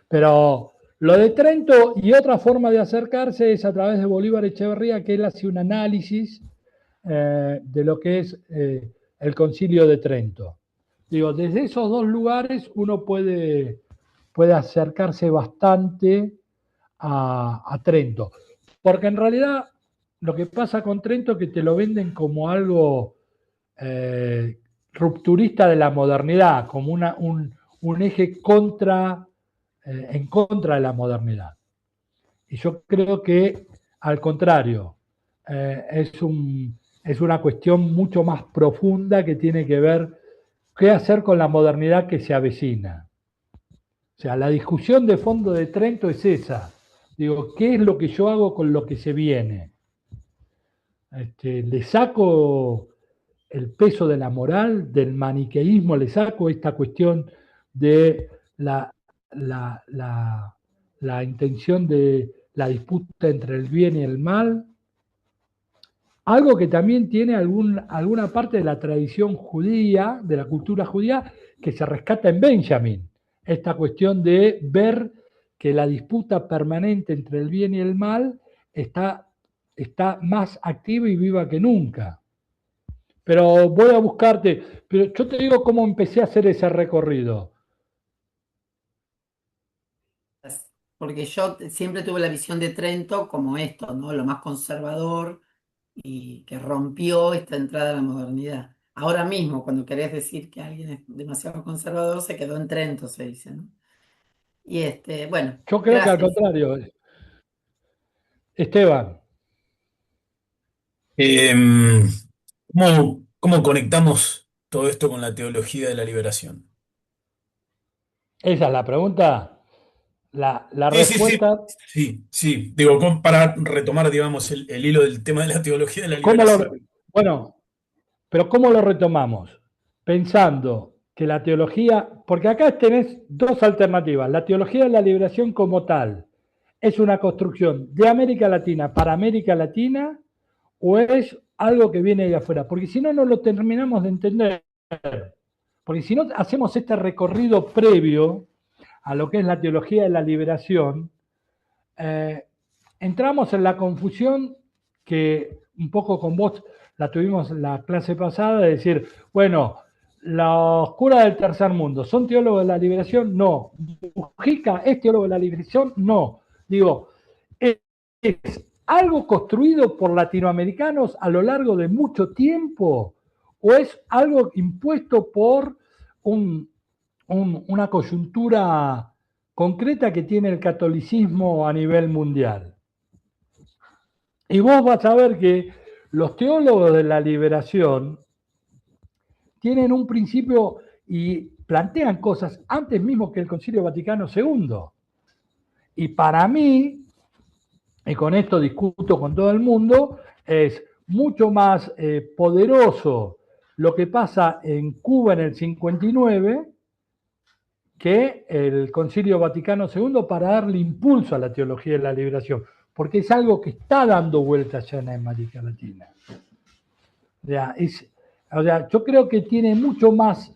Pero lo de Trento y otra forma de acercarse es a través de Bolívar Echeverría, que él hace un análisis de lo que es el Concilio de Trento. Digo, desde esos dos lugares uno puede acercarse bastante a Trento. Porque en realidad lo que pasa con Trento es que te lo venden como algo rupturista de la modernidad, como un eje en contra de la modernidad. Y yo creo que, al contrario, es una cuestión mucho más profunda que tiene que ver qué hacer con la modernidad que se avecina. O sea, la discusión de fondo de Trento es esa. Digo, ¿qué es lo que yo hago con lo que se viene? Le saco el peso de la moral, del maniqueísmo, le saco esta cuestión de la intención de la disputa entre el bien y el mal, algo que también tiene alguna parte de la tradición judía, de la cultura judía, que se rescata en Benjamin, esta cuestión de ver que la disputa permanente entre el bien y el mal está más activa y viva que nunca. Pero voy a buscarte, pero yo te digo cómo empecé a hacer ese recorrido. Porque yo siempre tuve la visión de Trento como esto, ¿no? Lo más conservador y que rompió esta entrada a la modernidad. Ahora mismo, cuando querés decir que alguien es demasiado conservador, se quedó en Trento, se dice, ¿no? Y bueno, Yo creo que al gracias. contrario. Esteban, Em, ¿cómo conectamos todo esto con la teología de la liberación? esa es la pregunta. La Sí, sí, sí, respuesta, sí, sí. Digo, para retomar, digamos, el hilo del tema de la teología de la ¿cómo liberación. bueno, pero ¿cómo lo retomamos? Pensando que la teología, porque acá tenés dos alternativas, la teología de la liberación como tal, ¿es una construcción de América Latina para América Latina o es algo que viene de afuera? Porque si no, no lo terminamos de entender. Porque si no hacemos este recorrido previo a lo que es la teología de la liberación, entramos en la confusión que un poco con vos la tuvimos en la clase pasada, de decir, bueno, los curas del tercer mundo, ¿son teólogos de la liberación? No. ¿Mujica es teólogo de la liberación? No. Digo, es algo construido por latinoamericanos a lo largo de mucho tiempo o es algo impuesto por una coyuntura concreta que tiene el catolicismo a nivel mundial. Y vos vas a ver que los teólogos de la liberación tienen un principio y plantean cosas antes mismo que el Concilio Vaticano II. Y para mí, y con esto discuto con todo el mundo, es mucho más poderoso lo que pasa en Cuba en el 59 que el Concilio Vaticano II para darle impulso a la teología de la liberación, porque es algo que está dando vueltas ya en América Latina. O sea, yo creo que tiene mucho más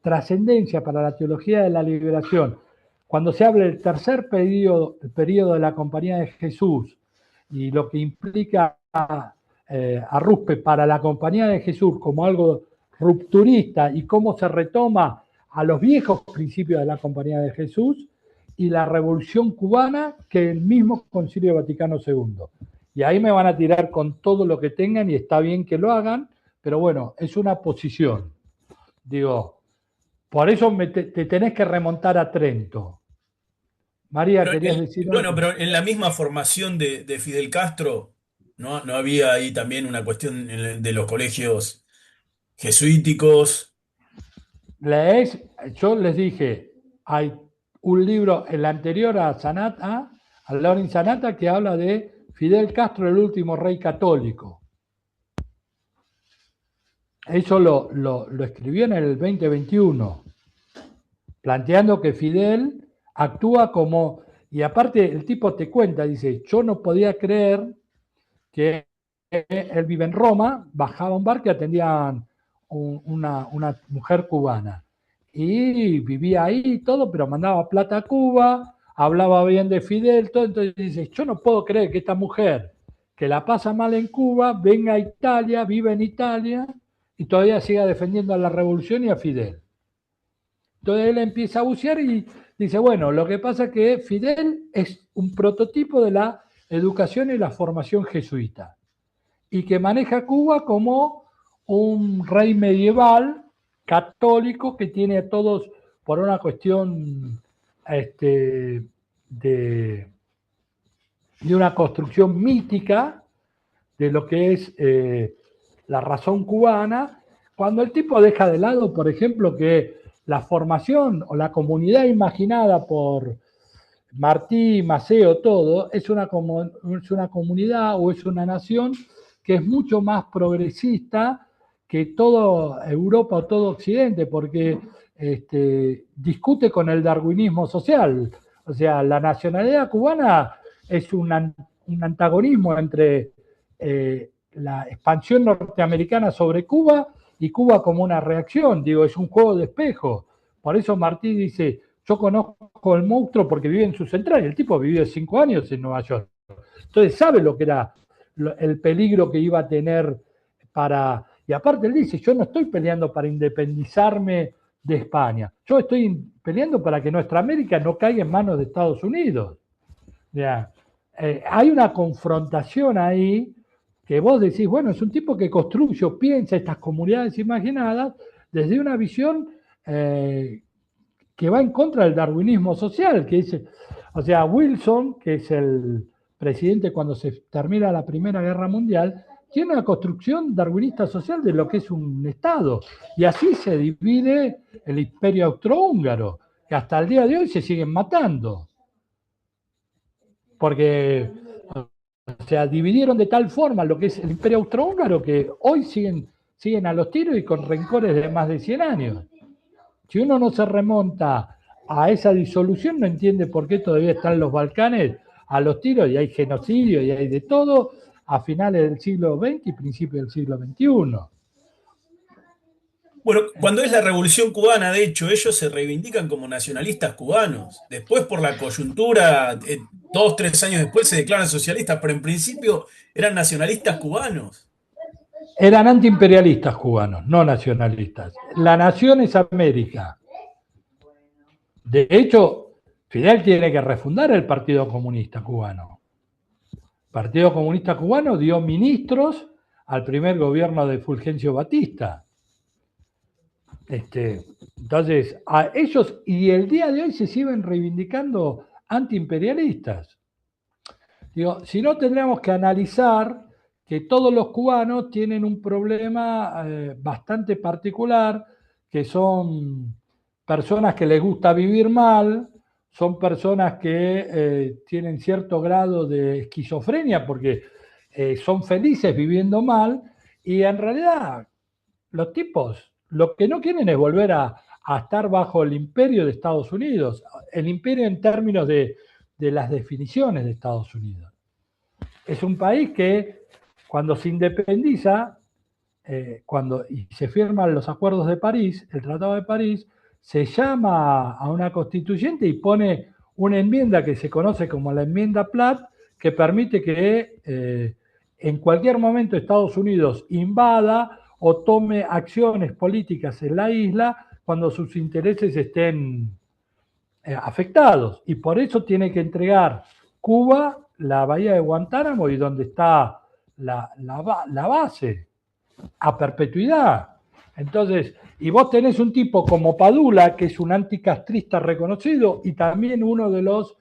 trascendencia para la teología de la liberación cuando se habla del tercer periodo, el periodo de la Compañía de Jesús y lo que implica a Ruspe para la Compañía de Jesús como algo rupturista y cómo se retoma a los viejos principios de la Compañía de Jesús y la Revolución Cubana que el mismo Concilio Vaticano II. Y ahí me van a tirar con todo lo que tengan y está bien que lo hagan, pero bueno, es una posición. Digo, por eso te tenés que remontar a Trento. María, Pero ¿querías decir bueno, algo? pero en la misma formación de Fidel Castro, ¿no había ahí también una cuestión de los colegios jesuíticos? Yo les dije, hay un libro, el anterior a Sanata, a Lauren Sanata, que habla de Fidel Castro, el último rey católico. Eso lo escribió en el 2021, planteando que Fidel actúa como, y aparte el tipo te cuenta, dice, yo no podía creer que él vive en Roma, bajaba a un bar que atendían una mujer cubana. Y vivía ahí y todo, pero mandaba plata a Cuba, hablaba bien de Fidel, todo. Entonces dice, yo no puedo creer que esta mujer, que la pasa mal en Cuba, venga a Italia, vive en Italia, y todavía siga defendiendo a la revolución y a Fidel. Entonces él empieza a bucear y dice, bueno, lo que pasa es que Fidel es un prototipo de la educación y la formación jesuita, y que maneja Cuba como un rey medieval católico que tiene a todos por una cuestión de una construcción mítica de lo que es la razón cubana, cuando el tipo deja de lado, por ejemplo, que la formación o la comunidad imaginada por Martí, Maceo, todo, es una comunidad o es una nación que es mucho más progresista que toda Europa o todo Occidente, porque discute con el darwinismo social. O sea, la nacionalidad cubana es un antagonismo entre la expansión norteamericana sobre Cuba y Cuba como una reacción. Digo, es un juego de espejo. Por eso Martí dice, yo conozco el monstruo porque vive en su central. El tipo vivió 5 años en Nueva York. Entonces sabe lo que era el peligro que iba a tener para... Y aparte él dice, yo no estoy peleando para independizarme de España. Yo estoy peleando para que nuestra América no caiga en manos de Estados Unidos. Ya. Hay una confrontación ahí que vos decís, bueno, es un tipo que construye o piensa estas comunidades imaginadas desde una visión que va en contra del darwinismo social, que dice, o sea, Wilson, que es el presidente cuando se termina la Primera Guerra Mundial, tiene una construcción darwinista social de lo que es un Estado. Y así se divide el imperio austrohúngaro, que hasta el día de hoy se siguen matando. Porque, o sea, dividieron de tal forma lo que es el imperio austrohúngaro que hoy siguen a los tiros y con rencores de más de 100 años. Si uno no se remonta a esa disolución, no entiende por qué todavía están los Balcanes a los tiros y hay genocidio y hay de todo a finales del siglo XX y principios del siglo XXI. Bueno, cuando es la Revolución Cubana, de hecho, ellos se reivindican como nacionalistas cubanos. Después, por la coyuntura, 2, 3 años después se declaran socialistas, pero en principio eran nacionalistas cubanos. Eran antiimperialistas cubanos, no nacionalistas. La nación es América. De hecho, Fidel tiene que refundar el Partido Comunista Cubano. El Partido Comunista Cubano dio ministros al primer gobierno de Fulgencio Batista. Entonces, a ellos, y el día de hoy se siguen reivindicando antiimperialistas. Digo, si no tendríamos que analizar que todos los cubanos tienen un problema bastante particular, que son personas que les gusta vivir mal, son personas que tienen cierto grado de esquizofrenia porque son felices viviendo mal y en realidad los tipos lo que no quieren es volver a estar bajo el imperio de Estados Unidos, el imperio en términos de las definiciones de Estados Unidos. Es un país que cuando se independiza, y se firman los acuerdos de París, el Tratado de París, se llama a una constituyente y pone una enmienda que se conoce como la enmienda Platt, que permite que en cualquier momento Estados Unidos invada o tome acciones políticas en la isla cuando sus intereses estén afectados. Y por eso tiene que entregar Cuba la bahía de Guantánamo y donde está la base a perpetuidad. Entonces, y vos tenés un tipo como Padula, que es un anticastrista reconocido y también uno de los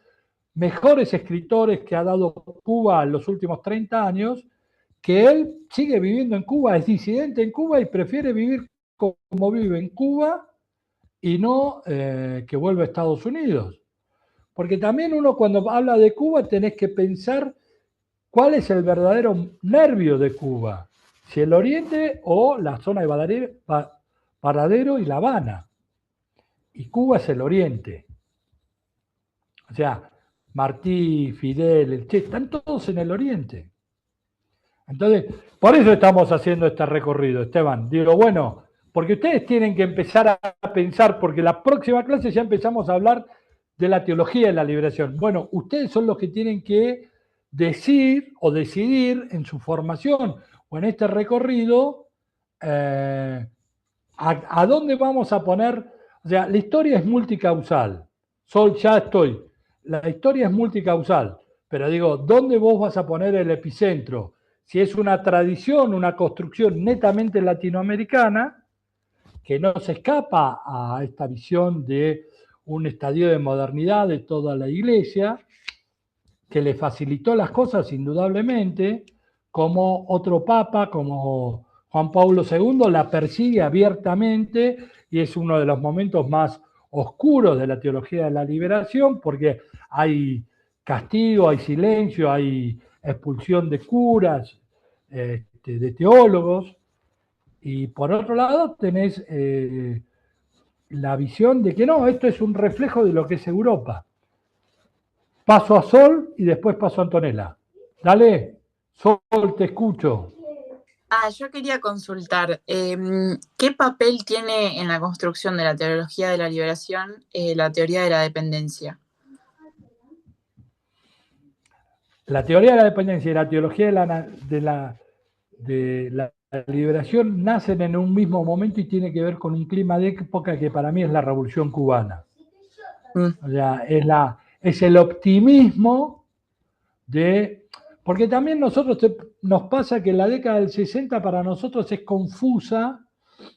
mejores escritores que ha dado Cuba en los últimos 30 años, que él sigue viviendo en Cuba, es disidente en Cuba y prefiere vivir como vive en Cuba y no que vuelva a Estados Unidos. Porque también uno cuando habla de Cuba tenés que pensar cuál es el verdadero nervio de Cuba, si el oriente o la zona de Varadero y La Habana. Y Cuba es el oriente. O sea, Martí, Fidel, el Che, están todos en el oriente. Entonces, por eso estamos haciendo este recorrido, Esteban. Digo, bueno, porque ustedes tienen que empezar a pensar, porque la próxima clase ya empezamos a hablar de la teología de la liberación. Bueno, ustedes son los que tienen que decir o decidir en su formación o en este recorrido a dónde vamos a poner. O sea, la historia es multicausal. Ya estoy. La historia es multicausal. Pero digo, ¿dónde vos vas a poner el epicentro? Si es una tradición, una construcción netamente latinoamericana, que no se escapa a esta visión de un estadio de modernidad de toda la iglesia, que le facilitó las cosas indudablemente, como otro papa, como Juan Pablo II, la persigue abiertamente y es uno de los momentos más oscuros de la teología de la liberación, porque hay castigo, hay silencio, hay expulsión de curas, de teólogos, y por otro lado tenés la visión de que no, esto es un reflejo de lo que es Europa. Paso a Sol y después paso a Antonella. Dale, Sol, te escucho. Yo quería consultar, ¿qué papel tiene en la construcción de la teología de la liberación la teoría de la dependencia? La teoría de la dependencia y la teología de la liberación nacen en un mismo momento y tiene que ver con un clima de época que para mí es la Revolución Cubana. O sea, es el optimismo porque también nos pasa que la década del 60 para nosotros es confusa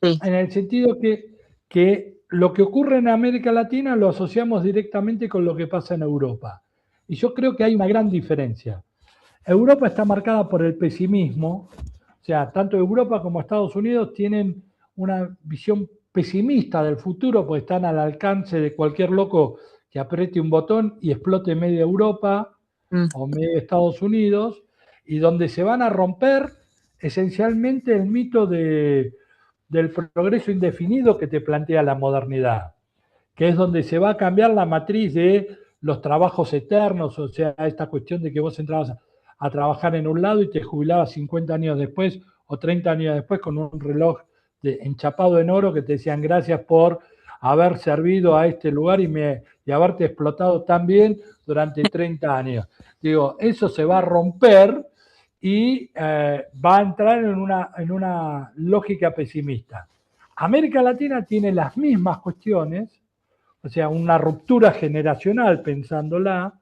en el sentido que lo que ocurre en América Latina lo asociamos directamente con lo que pasa en Europa. Y yo creo que hay una gran diferencia. Europa está marcada por el pesimismo, o sea, tanto Europa como Estados Unidos tienen una visión pesimista del futuro, porque están al alcance de cualquier loco que apriete un botón y explote media Europa o media Estados Unidos, y donde se van a romper esencialmente el mito del progreso indefinido que te plantea la modernidad, que es donde se va a cambiar la matriz de los trabajos eternos, o sea, esta cuestión de que vos entrabas a trabajar en un lado y te jubilabas 50 años después o 30 años después con un reloj enchapado en oro que te decían gracias por haber servido a este lugar y haberte explotado tan bien durante 30 años. Digo, eso se va a romper y va a entrar en una lógica pesimista. América Latina tiene las mismas cuestiones, o sea, una ruptura generacional pensándola.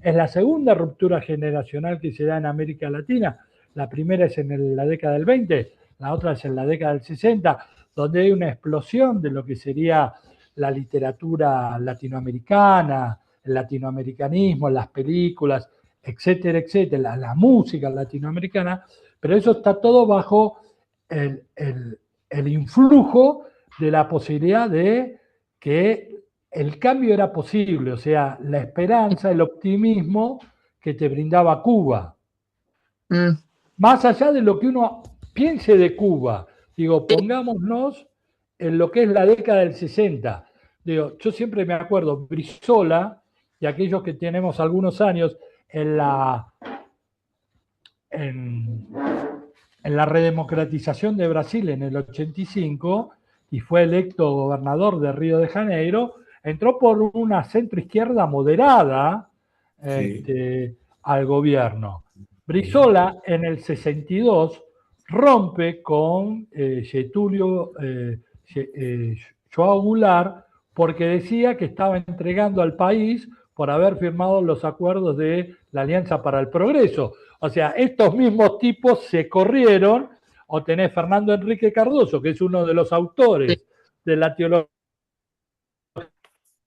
Es la segunda ruptura generacional que se da en América Latina. La primera es en la década del 20, la otra es en la década del 60, donde hay una explosión de lo que sería la literatura latinoamericana, el latinoamericanismo, las películas, etcétera, etcétera, la música latinoamericana, pero eso está todo bajo el influjo de la posibilidad de que el cambio era posible, o sea, la esperanza, el optimismo que te brindaba Cuba. Más allá de lo que uno piense de Cuba, digo, pongámonos en lo que es la década del 60. Digo, yo siempre me acuerdo, Brizola, y aquellos que tenemos algunos años en la redemocratización de Brasil en el 85, y fue electo gobernador de Río de Janeiro, entró por una centroizquierda moderada al gobierno. Brizola en el 62 rompe con Getúlio João Goulart porque decía que estaba entregando al país por haber firmado los acuerdos de la Alianza para el Progreso. O sea, estos mismos tipos se corrieron, o tenés Fernando Enrique Cardoso, que es uno de los autores de la teología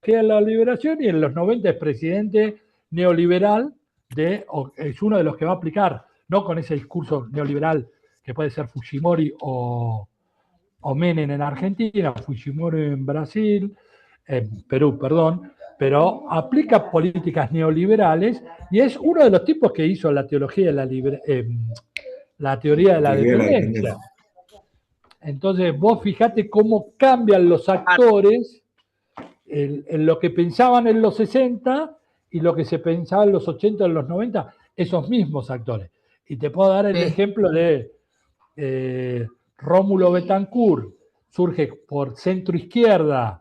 de la liberación, y en los 90 es presidente neoliberal, es uno de los que va a aplicar, no con ese discurso neoliberal que puede ser Fujimori o Menem en Argentina, Fujimori en Brasil, en Perú, perdón, pero aplica políticas neoliberales y es uno de los tipos que hizo la teología de la teoría de la dependencia. Entonces, vos fijate cómo cambian los actores en lo que pensaban en los 60 y lo que se pensaba en los 80, en los 90, esos mismos actores. Y te puedo dar el ejemplo de Rómulo Betancourt, surge por centro izquierda,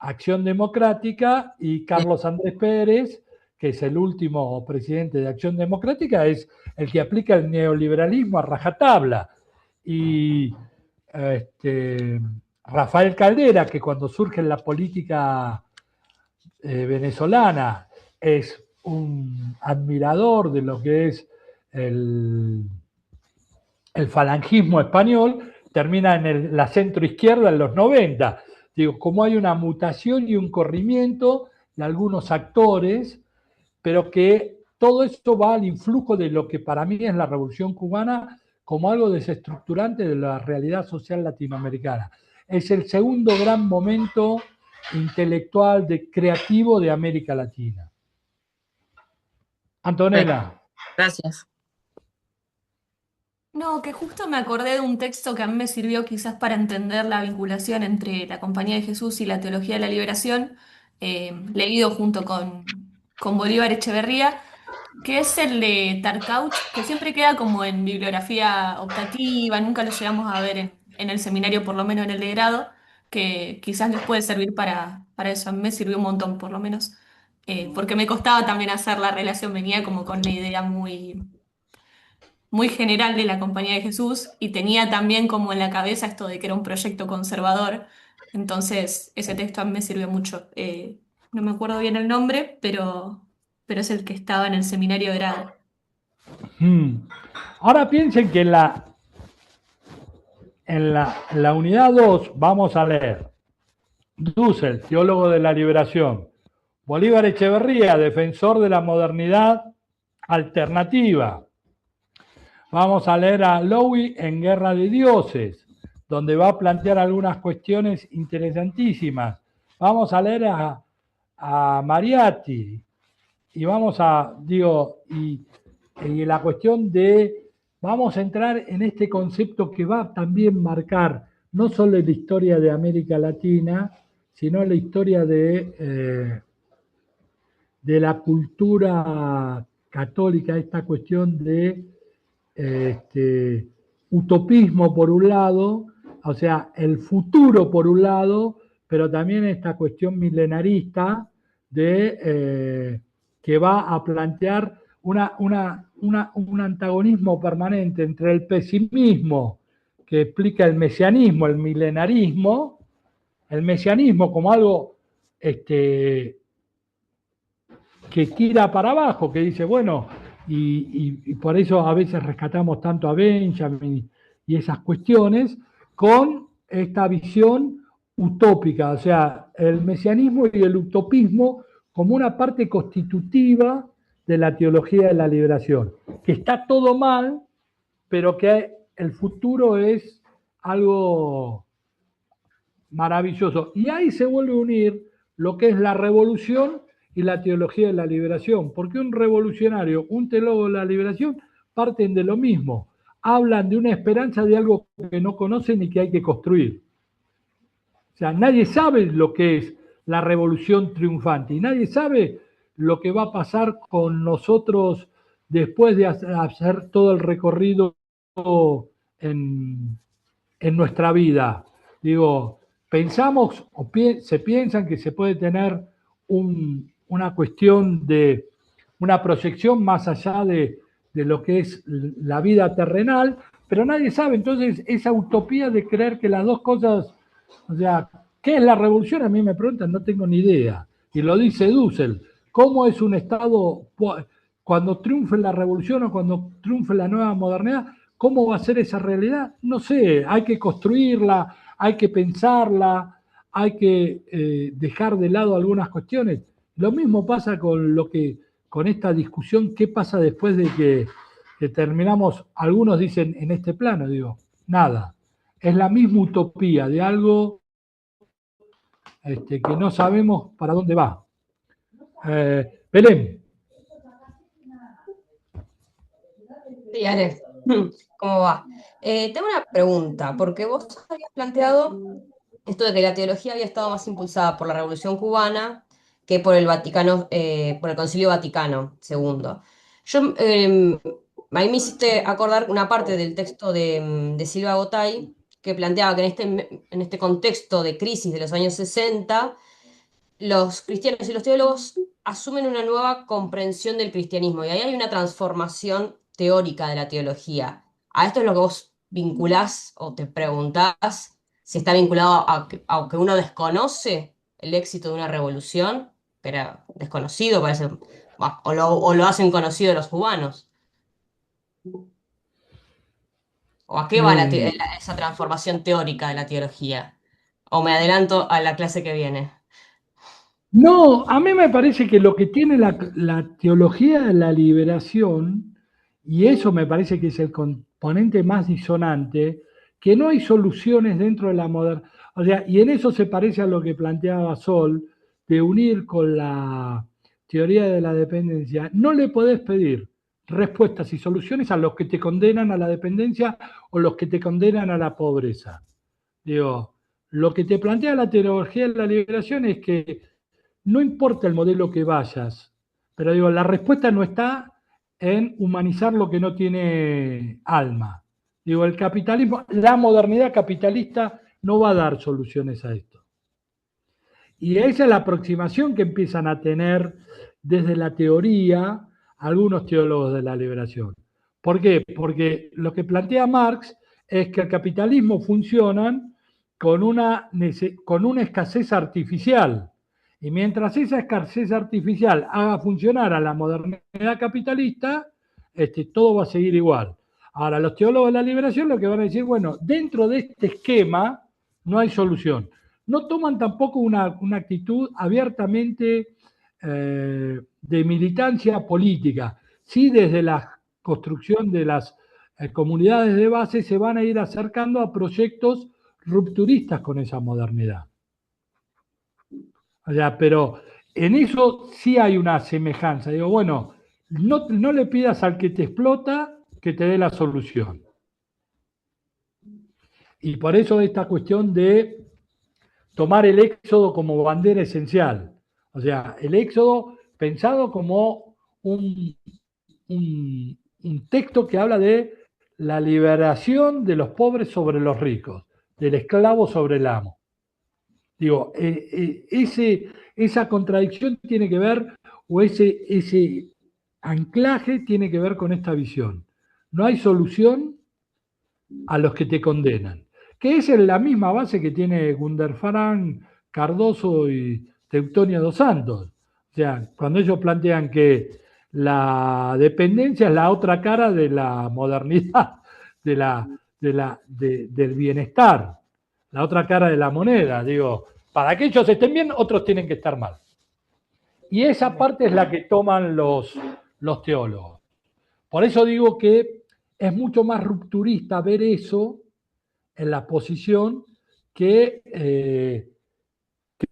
Acción Democrática, y Carlos Andrés Pérez, que es el último presidente de Acción Democrática, es el que aplica el neoliberalismo a rajatabla. Y Rafael Caldera, que cuando surge en la política venezolana es un admirador de lo que es el falangismo español, termina en la centroizquierda en los 90. Digo, como hay una mutación y un corrimiento de algunos actores, pero que todo esto va al influjo de lo que para mí es la Revolución Cubana como algo desestructurante de la realidad social latinoamericana. Es el segundo gran momento intelectual, creativo de América Latina. Antonella. Gracias. No, que justo me acordé de un texto que a mí me sirvió quizás para entender la vinculación entre la Compañía de Jesús y la Teología de la Liberación, leído junto con Bolívar Echeverría, que es el de Tarcauch, que siempre queda como en bibliografía optativa, nunca lo llegamos a ver en el seminario, por lo menos en el de grado, que quizás les puede servir para eso. A mí me sirvió un montón, por lo menos, porque me costaba también hacer la relación, venía como con una idea muy general de la Compañía de Jesús y tenía también como en la cabeza esto de que era un proyecto conservador. Entonces, ese texto a mí me sirvió mucho. No me acuerdo bien el nombre, pero es el que estaba en el seminario de grado. Ahora piensen que en la unidad 2 vamos a leer Dussel, teólogo de la liberación, Bolívar Echeverría, defensor de la modernidad alternativa. Vamos a leer a Lowy en Guerra de Dioses, donde va a plantear algunas cuestiones interesantísimas. Vamos a leer a Mariatti, y vamos a, y la cuestión de, vamos a entrar en este concepto que va a también marcar no solo la historia de América Latina, sino la historia de la cultura católica, esta cuestión de utopismo por un lado, o sea, el futuro por un lado, pero también esta cuestión milenarista de que va a plantear un antagonismo permanente entre el pesimismo que explica el mesianismo, el milenarismo, el mesianismo como algo que tira para abajo, que dice, bueno, y por eso a veces rescatamos tanto a Benjamin y esas cuestiones, con esta visión utópica, o sea, el mesianismo y el utopismo como una parte constitutiva de la teología de la liberación, que está todo mal, pero que el futuro es algo maravilloso. Y ahí se vuelve a unir lo que es la revolución y la teología de la liberación, porque un revolucionario, un teólogo de la liberación, parten de lo mismo, hablan de una esperanza de algo que no conocen y que hay que construir. O sea, nadie sabe lo que es la revolución triunfante y nadie sabe lo que va a pasar con nosotros después de hacer todo el recorrido en nuestra vida. Digo, pensamos o se piensan que se puede tener una cuestión de una proyección más allá de lo que es la vida terrenal, pero nadie sabe. Entonces, esa utopía de creer que las dos cosas, o sea, ¿qué es la revolución? A mí me preguntan, no tengo ni idea. Y lo dice Dussel. ¿Cómo es un Estado cuando triunfe la revolución o cuando triunfe la nueva modernidad? ¿Cómo va a ser esa realidad? No sé, hay que construirla, hay que pensarla, hay que dejar de lado algunas cuestiones. Lo mismo pasa con esta discusión, ¿qué pasa después de que terminamos? Algunos dicen en este plano, digo, nada. Es la misma utopía de algo que no sabemos para dónde va. Belén. Sí, Alex, ¿cómo va? Tengo una pregunta, porque vos habías planteado esto de que la teología había estado más impulsada por la Revolución Cubana que por el Vaticano, por el Concilio Vaticano II. A mí me hiciste acordar una parte del texto de Silva Gotay que planteaba que en este contexto de crisis de los años 60, los cristianos y los teólogos asumen una nueva comprensión del cristianismo y ahí hay una transformación teórica de la teología. ¿A esto es lo que vos vinculás o te preguntás si está vinculado a que uno desconoce el éxito de una revolución, que era desconocido, parece, o lo hacen conocido los cubanos? ¿O a qué va esa transformación teórica de la teología? ¿O me adelanto a la clase que viene? No, a mí me parece que lo que tiene la teología de la liberación, y eso me parece que es el componente más disonante, que no hay soluciones dentro de la modernidad. O sea, y en eso se parece a lo que planteaba Sol, de unir con la teoría de la dependencia. No le podés pedir respuestas y soluciones a los que te condenan a la dependencia o los que te condenan a la pobreza. Digo, lo que te plantea la teología de la liberación es que no importa el modelo que vayas, pero digo, la respuesta no está en humanizar lo que no tiene alma. Digo, el capitalismo, la modernidad capitalista no va a dar soluciones a esto. Y esa es la aproximación que empiezan a tener desde la teoría algunos teólogos de la liberación. ¿Por qué? Porque lo que plantea Marx es que el capitalismo funciona con una escasez artificial. Y mientras esa escasez artificial haga funcionar a la modernidad capitalista, todo va a seguir igual. Ahora, los teólogos de la liberación lo que van a decir, bueno, dentro de este esquema no hay solución. No toman tampoco una actitud abiertamente de militancia política. Sí, desde la construcción de las comunidades de base se van a ir acercando a proyectos rupturistas con esa modernidad. O sea, pero en eso sí hay una semejanza. Digo, bueno, no le pidas al que te explota que te dé la solución. Y por eso esta cuestión de tomar el éxodo como bandera esencial. O sea, el éxodo pensado como un texto que habla de la liberación de los pobres sobre los ricos, del esclavo sobre el amo. Digo, esa contradicción tiene que ver, o ese anclaje tiene que ver con esta visión. No hay solución a los que te condenan, que es en la misma base que tiene Gunderfarán, Cardoso y Teutonio dos Santos. O sea, cuando ellos plantean que la dependencia es la otra cara de la modernidad, del bienestar, la otra cara de la moneda. Digo, para que ellos estén bien, otros tienen que estar mal. Y esa parte es la que toman los los teólogos. Por eso digo que es mucho más rupturista ver eso en la posición que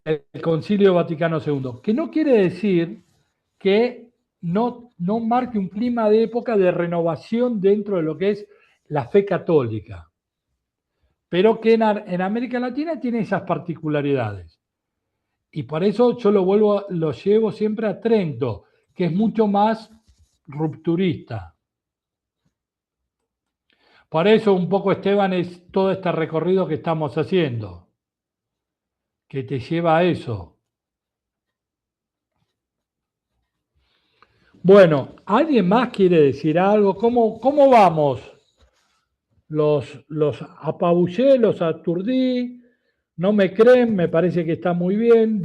el Concilio Vaticano II, que no quiere decir que no marque un clima de época de renovación dentro de lo que es la fe católica, pero que en América Latina tiene esas particularidades. Y por eso yo lo llevo siempre a Trento, que es mucho más rupturista. Por eso un poco, Esteban, es todo este recorrido que estamos haciendo, que te lleva a eso. Bueno, ¿alguien más quiere decir algo? ¿Cómo vamos? Los apabullé, los aturdí, no me creen, me parece que está muy bien,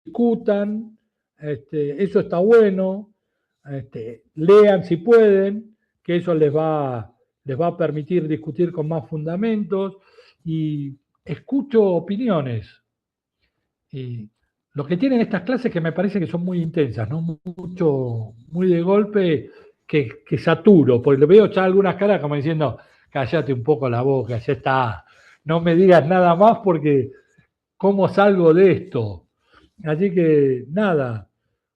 discutan, eso está bueno, lean si pueden, que eso les va a permitir discutir con más fundamentos, y escucho opiniones. Y lo que tienen estas clases que me parece que son muy intensas, ¿no? Muy de golpe, que saturo, porque le veo ya algunas caras como diciendo, cállate un poco la boca, ya está, no me digas nada más porque ¿cómo salgo de esto? Así que nada,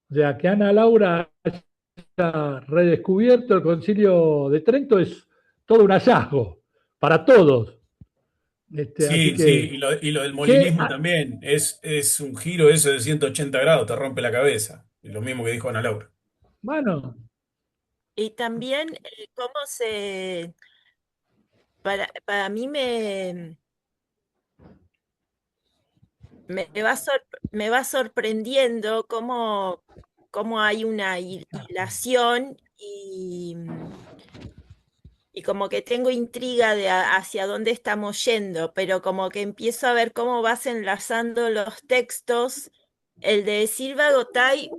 o sea, que Ana Laura haya redescubierto el Concilio de Trento es todo un hallazgo para todos. Así Sí, sí, que, y lo del molinismo también es un giro eso de 180 grados, te rompe la cabeza. Es lo mismo que dijo Ana Laura. bueno, Y también cómo para mí me va sorprendiendo cómo hay una hilación y como que tengo intriga de hacia dónde estamos yendo, pero como que empiezo a ver cómo vas enlazando los textos. El de Silva Gotay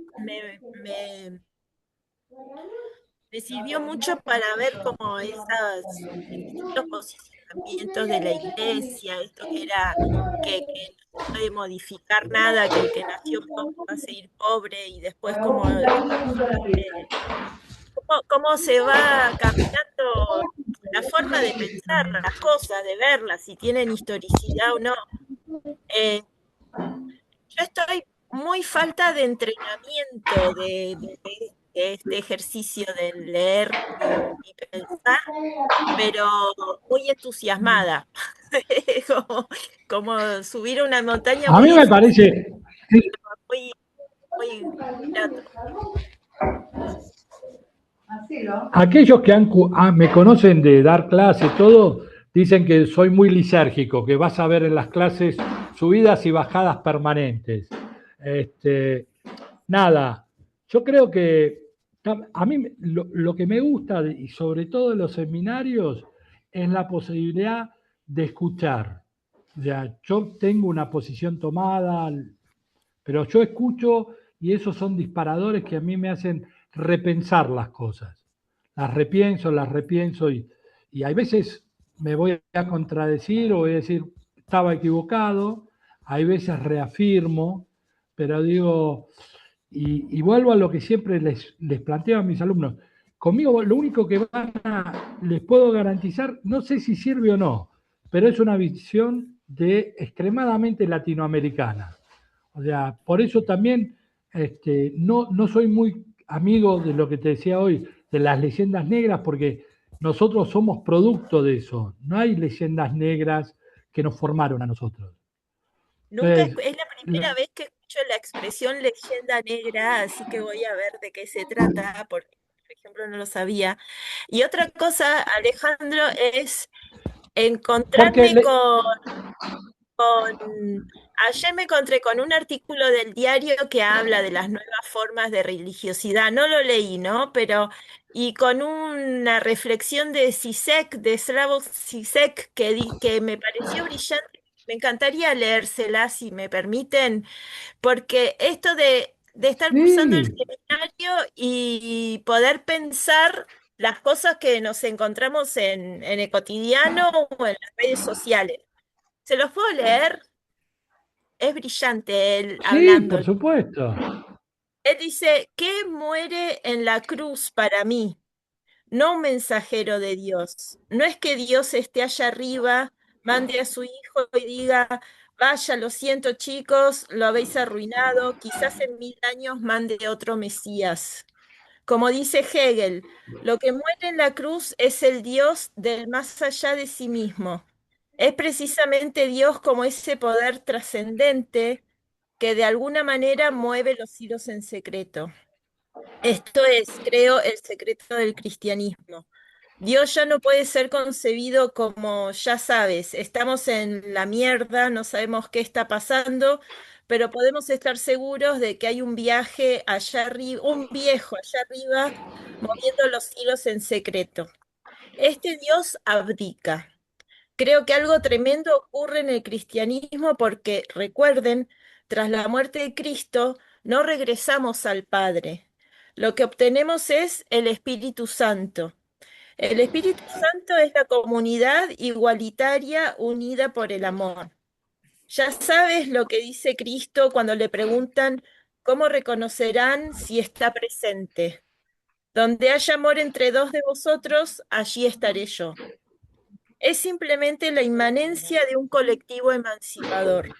me sirvió mucho para ver cómo esos distintos posicionamientos de la iglesia, esto que era que no se puede modificar nada, que el que nació pobre va a seguir pobre, y después cómo se va cambiando la forma de pensar las cosas, de verlas, si tienen historicidad o no. Eh, yo estoy muy falta de entrenamiento de este ejercicio de leer y pensar, pero muy entusiasmada. Como subir una montaña a muy mí me difícil, parece, muy, muy grato. aquellos que me conocen de dar clase, todo, dicen que soy muy lisérgico, que vas a ver en las clases subidas y bajadas permanentes. Nada, yo creo que a mí lo que me gusta, y sobre todo en los seminarios, es la posibilidad de escuchar. O sea, yo tengo una posición tomada, pero yo escucho y esos son disparadores que a mí me hacen repensar las cosas. Las repienso y hay veces me voy a contradecir o voy a decir, estaba equivocado, hay veces reafirmo, pero digo, y vuelvo a lo que siempre les planteo a mis alumnos. Conmigo lo único que les puedo garantizar, no sé si sirve o no, pero es una visión extremadamente latinoamericana. O sea, por eso también no soy muy amigo de lo que te decía hoy, de las leyendas negras, porque nosotros somos producto de eso. No hay leyendas negras que nos formaron a nosotros. Nunca Entonces, es la primera vez que escucho la expresión leyenda negra, así que voy a ver de qué se trata, porque, por ejemplo, no lo sabía. Y otra cosa, Alejandro, es porque encontrarme ayer me encontré con un artículo del diario que habla de las nuevas formas de religiosidad. No lo leí, ¿no? Y con una reflexión de Zizek, de Slavoj Zizek, que me pareció brillante. Me encantaría leérsela, si me permiten, porque esto de estar cursando el sí, seminario y poder pensar las cosas que nos encontramos en el cotidiano o en las redes sociales. ¿Se los puedo leer? Es brillante él sí, por hablándolo. supuesto. Él dice, ¿qué muere en la cruz para mí? No un mensajero de Dios. No es que Dios esté allá arriba, mande a su hijo y diga, vaya, lo siento chicos, lo habéis arruinado, quizás en 1000 años mande otro Mesías. Como dice Hegel, lo que muere en la cruz es el Dios del más allá de sí mismo. Es precisamente Dios como ese poder trascendente que de alguna manera mueve los hilos en secreto. Esto es, creo, el secreto del cristianismo. Dios ya no puede ser concebido como, ya sabes, estamos en la mierda, no sabemos qué está pasando, pero podemos estar seguros de que hay un viaje allá arriba, un viejo allá arriba, moviendo los hilos en secreto. Este Dios abdica. Creo que algo tremendo ocurre en el cristianismo porque, recuerden, tras la muerte de Cristo, no regresamos al Padre. Lo que obtenemos es el Espíritu Santo. El Espíritu Santo es la comunidad igualitaria unida por el amor. Ya sabes lo que dice Cristo cuando le preguntan cómo reconocerán si está presente. Donde haya amor entre dos de vosotros, allí estaré yo. Es simplemente la inmanencia de un colectivo emancipador.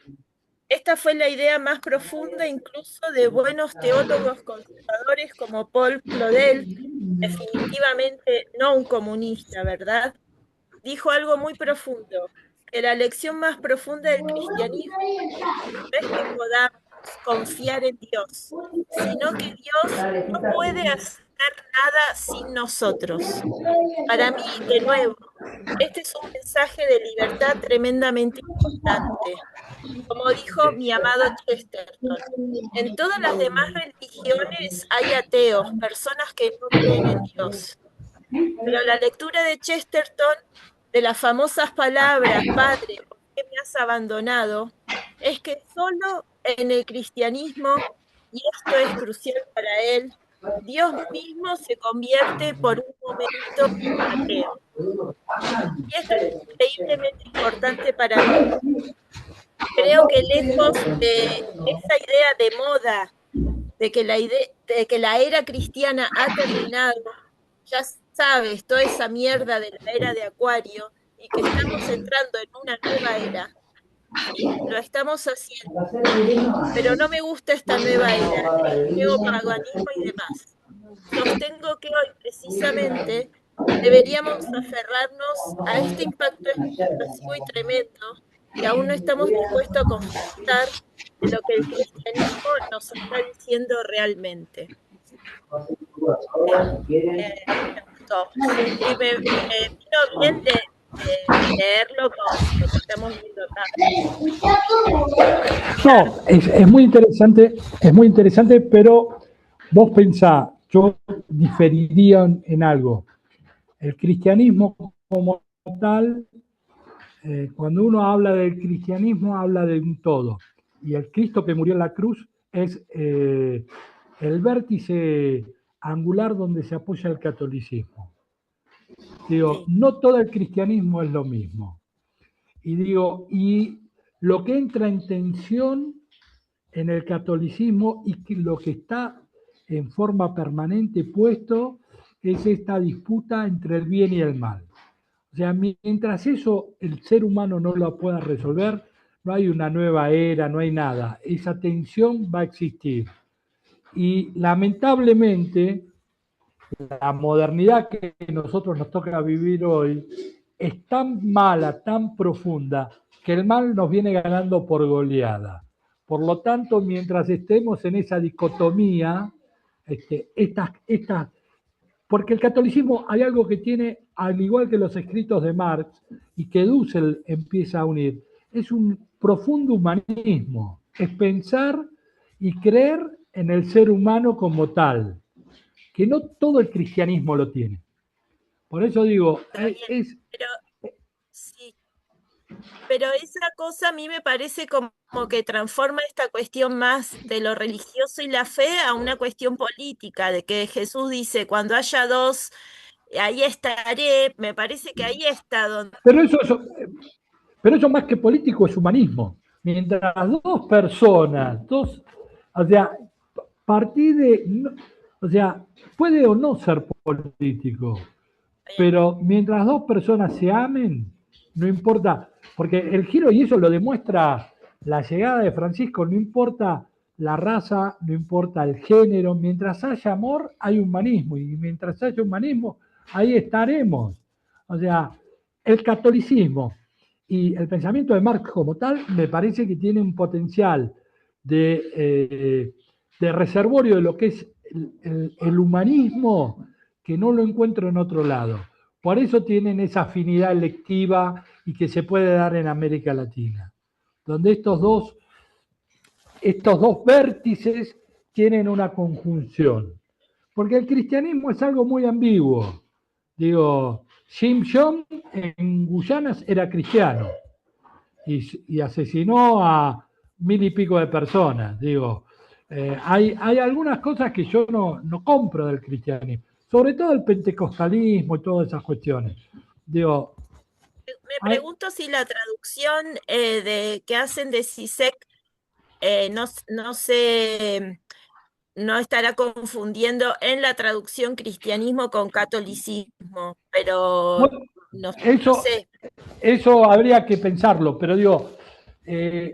Esta fue la idea más profunda incluso de buenos teólogos conservadores como Paul Claudel, definitivamente no un comunista, ¿verdad? Dijo algo muy profundo, que la lección más profunda del cristianismo no es que podamos confiar en Dios, sino que Dios no puede hacer nada sin nosotros. Para mí, de nuevo, este es un mensaje de libertad tremendamente importante. Como dijo mi amado Chesterton, en todas las demás religiones hay ateos, personas que no creen en Dios. Pero la lectura de Chesterton, de las famosas palabras, Padre, ¿por qué me has abandonado?, es que solo en el cristianismo, y esto es crucial para él, Dios mismo se convierte por un momento en ateo. Y esto es increíblemente importante para mí. Creo que lejos de esa idea de moda, de que la era cristiana ha terminado, ya sabes, toda esa mierda de la era de Acuario, y que estamos entrando en una nueva era. Sí, lo estamos haciendo, pero no me gusta esta nueva era, el neopaganismo y demás. Sostengo que hoy precisamente deberíamos aferrarnos a este impacto explosivo y tremendo que aún no estamos dispuestos a confrontar de lo que el cristianismo nos está diciendo realmente. Me gustó. Y me vino bien de leerlo con lo que estamos viendo acá. No, es muy interesante, pero vos pensá, yo diferiría en algo. El cristianismo como tal, cuando uno habla del cristianismo, habla de un todo. Y el Cristo que murió en la cruz es el vértice angular donde se apoya el catolicismo. Digo, no todo el cristianismo es lo mismo. Y digo, y lo que entra en tensión en el catolicismo y que lo que está en forma permanente puesto es esta disputa entre el bien y el mal. O sea, mientras eso el ser humano no lo pueda resolver, no hay una nueva era, no hay nada. Esa tensión va a existir. Y lamentablemente, la modernidad que nosotros nos toca vivir hoy es tan mala, tan profunda, que el mal nos viene ganando por goleada. Por lo tanto, mientras estemos en esa dicotomía, porque el catolicismo hay algo que tiene, al igual que los escritos de Marx, y que Dussel empieza a unir, es un profundo humanismo, es pensar y creer en el ser humano como tal, que no todo el cristianismo lo tiene. Por eso digo, Sí, pero esa cosa a mí me parece como que transforma esta cuestión más de lo religioso y la fe a una cuestión política, de que Jesús dice, cuando haya dos, ahí estaré, me parece que ahí está donde... Pero eso más que político es humanismo. Mientras dos personas, o sea, partí de, o sea, puede o no ser político, pero mientras dos personas se amen, no importa, porque el giro, y eso lo demuestra la llegada de Francisco, no importa la raza, no importa el género, mientras haya amor, hay humanismo, y mientras haya humanismo, ahí estaremos. O sea, el catolicismo y el pensamiento de Marx como tal, me parece que tiene un potencial de reservorio de lo que es el humanismo que no lo encuentro en otro lado. Por eso tienen esa afinidad electiva y que se puede dar en América Latina, donde estos dos vértices tienen una conjunción. Porque el cristianismo es algo muy ambiguo. Digo, Jim Jones en Guyana era cristiano y asesinó a 1000 y pico de personas. Digo, hay algunas cosas que yo no compro del cristianismo, sobre todo el pentecostalismo y todas esas cuestiones. Digo, Me pregunto si la traducción que hacen de Zizek no estará confundiendo en la traducción cristianismo con catolicismo, pero bueno, no eso, sé. eso habría que pensarlo, pero digo,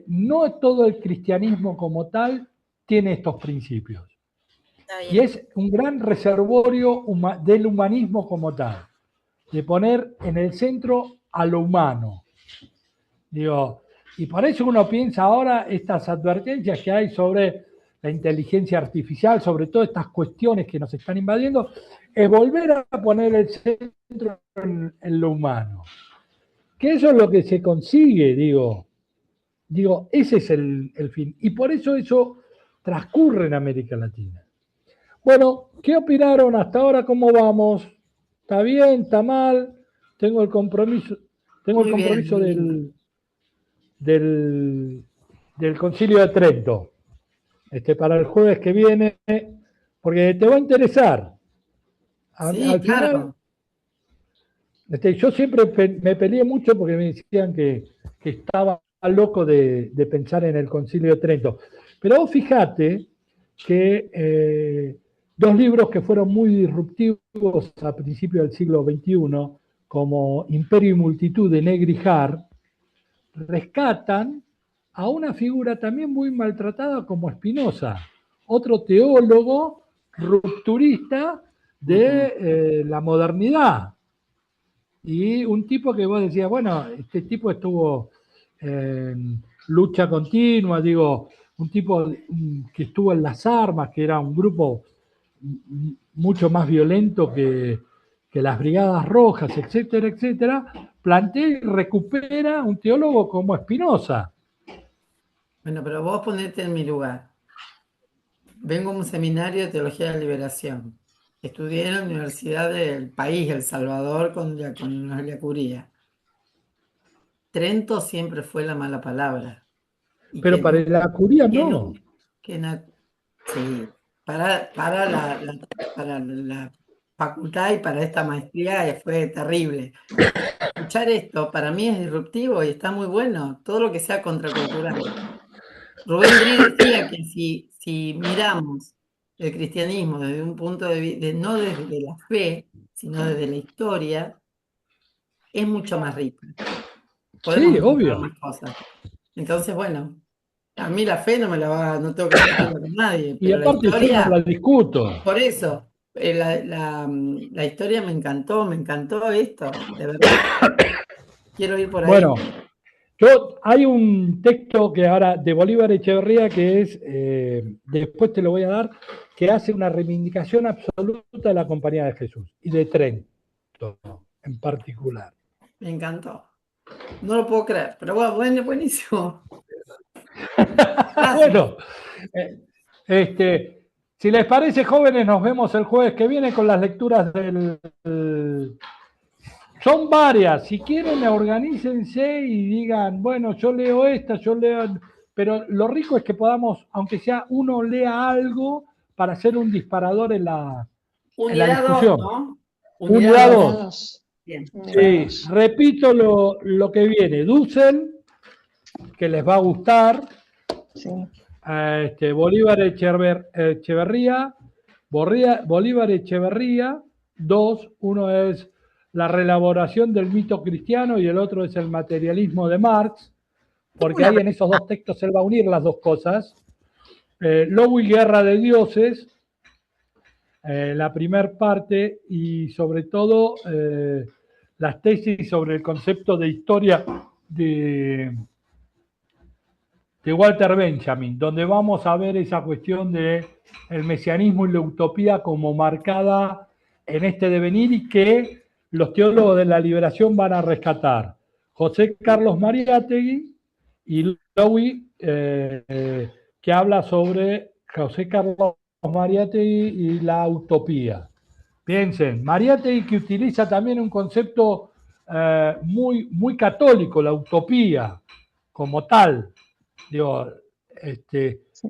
no todo el cristianismo como tal tiene estos principios. Y es un gran reservorio del humanismo como tal, de poner en el centro a lo humano. Digo, y por eso uno piensa ahora estas advertencias que hay sobre la inteligencia artificial, sobre todas estas cuestiones que nos están invadiendo, es volver a poner el centro en lo humano. Que eso es lo que se consigue, digo, ese es el fin. Y por eso transcurre en América Latina. Bueno, ¿qué opinaron hasta ahora? ¿Cómo vamos? ¿Está bien? ¿Está mal? Tengo el compromiso del Concilio de Trento, para el jueves que viene, porque te va a interesar. Sí, al claro. final, yo siempre me peleé mucho porque me decían que estaba loco de pensar en el Concilio de Trento. Pero vos fíjate que dos libros que fueron muy disruptivos a principios del siglo XXI, como Imperio y Multitud de Negri Hart, rescatan a una figura también muy maltratada como Spinoza, otro teólogo rupturista de la modernidad. Y un tipo que vos decías, bueno, este tipo estuvo en lucha continua, digo, un tipo que estuvo en las armas, que era un grupo mucho más violento que las Brigadas Rojas, etcétera, etcétera, plantea y recupera un teólogo como Spinoza. Bueno, pero vos ponete en mi lugar. Vengo a un seminario de Teología de la Liberación. Estudié en la Universidad del país, El Salvador, con Noelia Curía. Trento siempre fue la mala palabra. Pero para la Curía no. Sí, para la facultad y para esta maestría fue terrible. Escuchar esto para mí es disruptivo y está muy bueno, todo lo que sea contracultural. Rubén Gris decía que si miramos el cristianismo desde un punto de vista, no desde la fe, sino desde la historia, es mucho más rico. Podemos encontrar más cosas. Entonces, bueno, a mí la fe no tengo que discutirla con nadie, pero y aparte la historia, yo no la discuto. Por eso, la historia me encantó esto, de verdad. Quiero ir por ahí. Bueno, hay un texto que ahora de Bolívar Echeverría que es, después te lo voy a dar, que hace una reivindicación absoluta de la Compañía de Jesús y de Trento en particular. Me encantó. No lo puedo creer, pero bueno, buenísimo. Bueno, si les parece, jóvenes, nos vemos el jueves que viene con las lecturas son varias. Si quieren, organícense y digan, bueno, yo leo esta, yo leo... Pero lo rico es que podamos, aunque sea uno lea algo, para hacer un disparador en la discusión. ¿No? Unidad 2. Bien. Sí, repito lo que viene. Dussel, que les va a gustar. Sí. Bolívar Echeverría, Bolívar Echeverría, dos, uno es la reelaboración del mito cristiano y el otro es el materialismo de Marx, porque ahí en esos dos textos él va a unir las dos cosas. Lobo y Guerra de Dioses, la primera parte, y sobre todo las tesis sobre el concepto de historia de Walter Benjamin, donde vamos a ver esa cuestión de el mesianismo y la utopía como marcada en este devenir y que los teólogos de la liberación van a rescatar. José Carlos Mariátegui y Lowy, que habla sobre José Carlos Mariátegui y la utopía. Piensen, Mariátegui que utiliza también un concepto muy católico, la utopía como tal. Digo,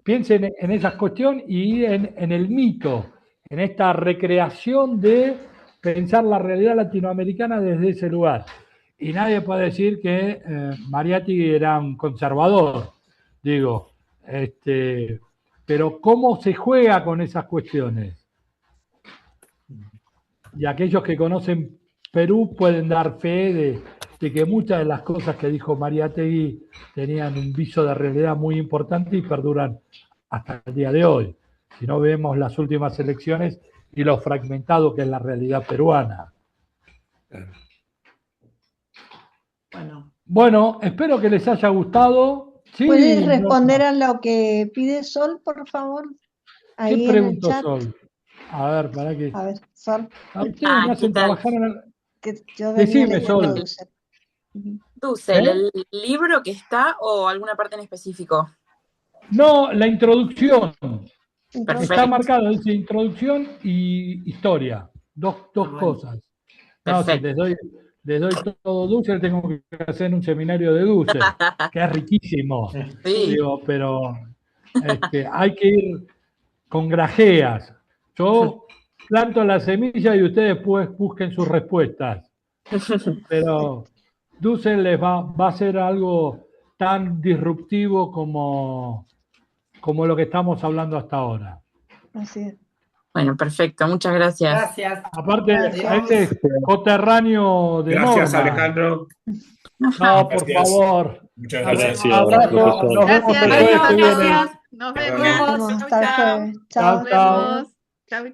piensen en esa cuestión y en el mito, en esta recreación de pensar la realidad latinoamericana desde ese lugar. Y nadie puede decir que Mariátegui era un conservador, digo, pero ¿cómo se juega con esas cuestiones? Y aquellos que conocen Perú pueden dar fe de que muchas de las cosas que dijo Mariátegui tenían un viso de realidad muy importante y perduran hasta el día de hoy. Si no vemos las últimas elecciones y lo fragmentado que es la realidad peruana. Bueno, espero que les haya gustado. Sí, ¿Puedes responder a lo que pide Sol, por favor? Ahí ¿Qué en el preguntó chat. Sol? A ver, para qué. A ver, Sol. Ustedes me hacen trabajar en el... Que yo venía Decime, leyendo Sol. Dussel. Dussel, ¿el libro que está o alguna parte en específico? No, la introducción. Perfecto. Está marcado, dice introducción y historia. Dos cosas. No, si les doy todo Dussel, tengo que hacer un seminario de Dussel, que es riquísimo. Sí. Digo, pero hay que ir con grajeas. Yo planto la semilla y ustedes pues busquen sus respuestas. Pero Dussel les va a ser algo tan disruptivo como lo que estamos hablando hasta ahora. Así es. Bueno, perfecto, muchas gracias. Gracias. Aparte, este es coterráneo de Gracias, Norma. Alejandro. No, por favor. Muchas gracias. Abrazo. Nos vemos el jueves que viene. Nos vemos. Hasta el jueves. Nos vemos. Chau, chau.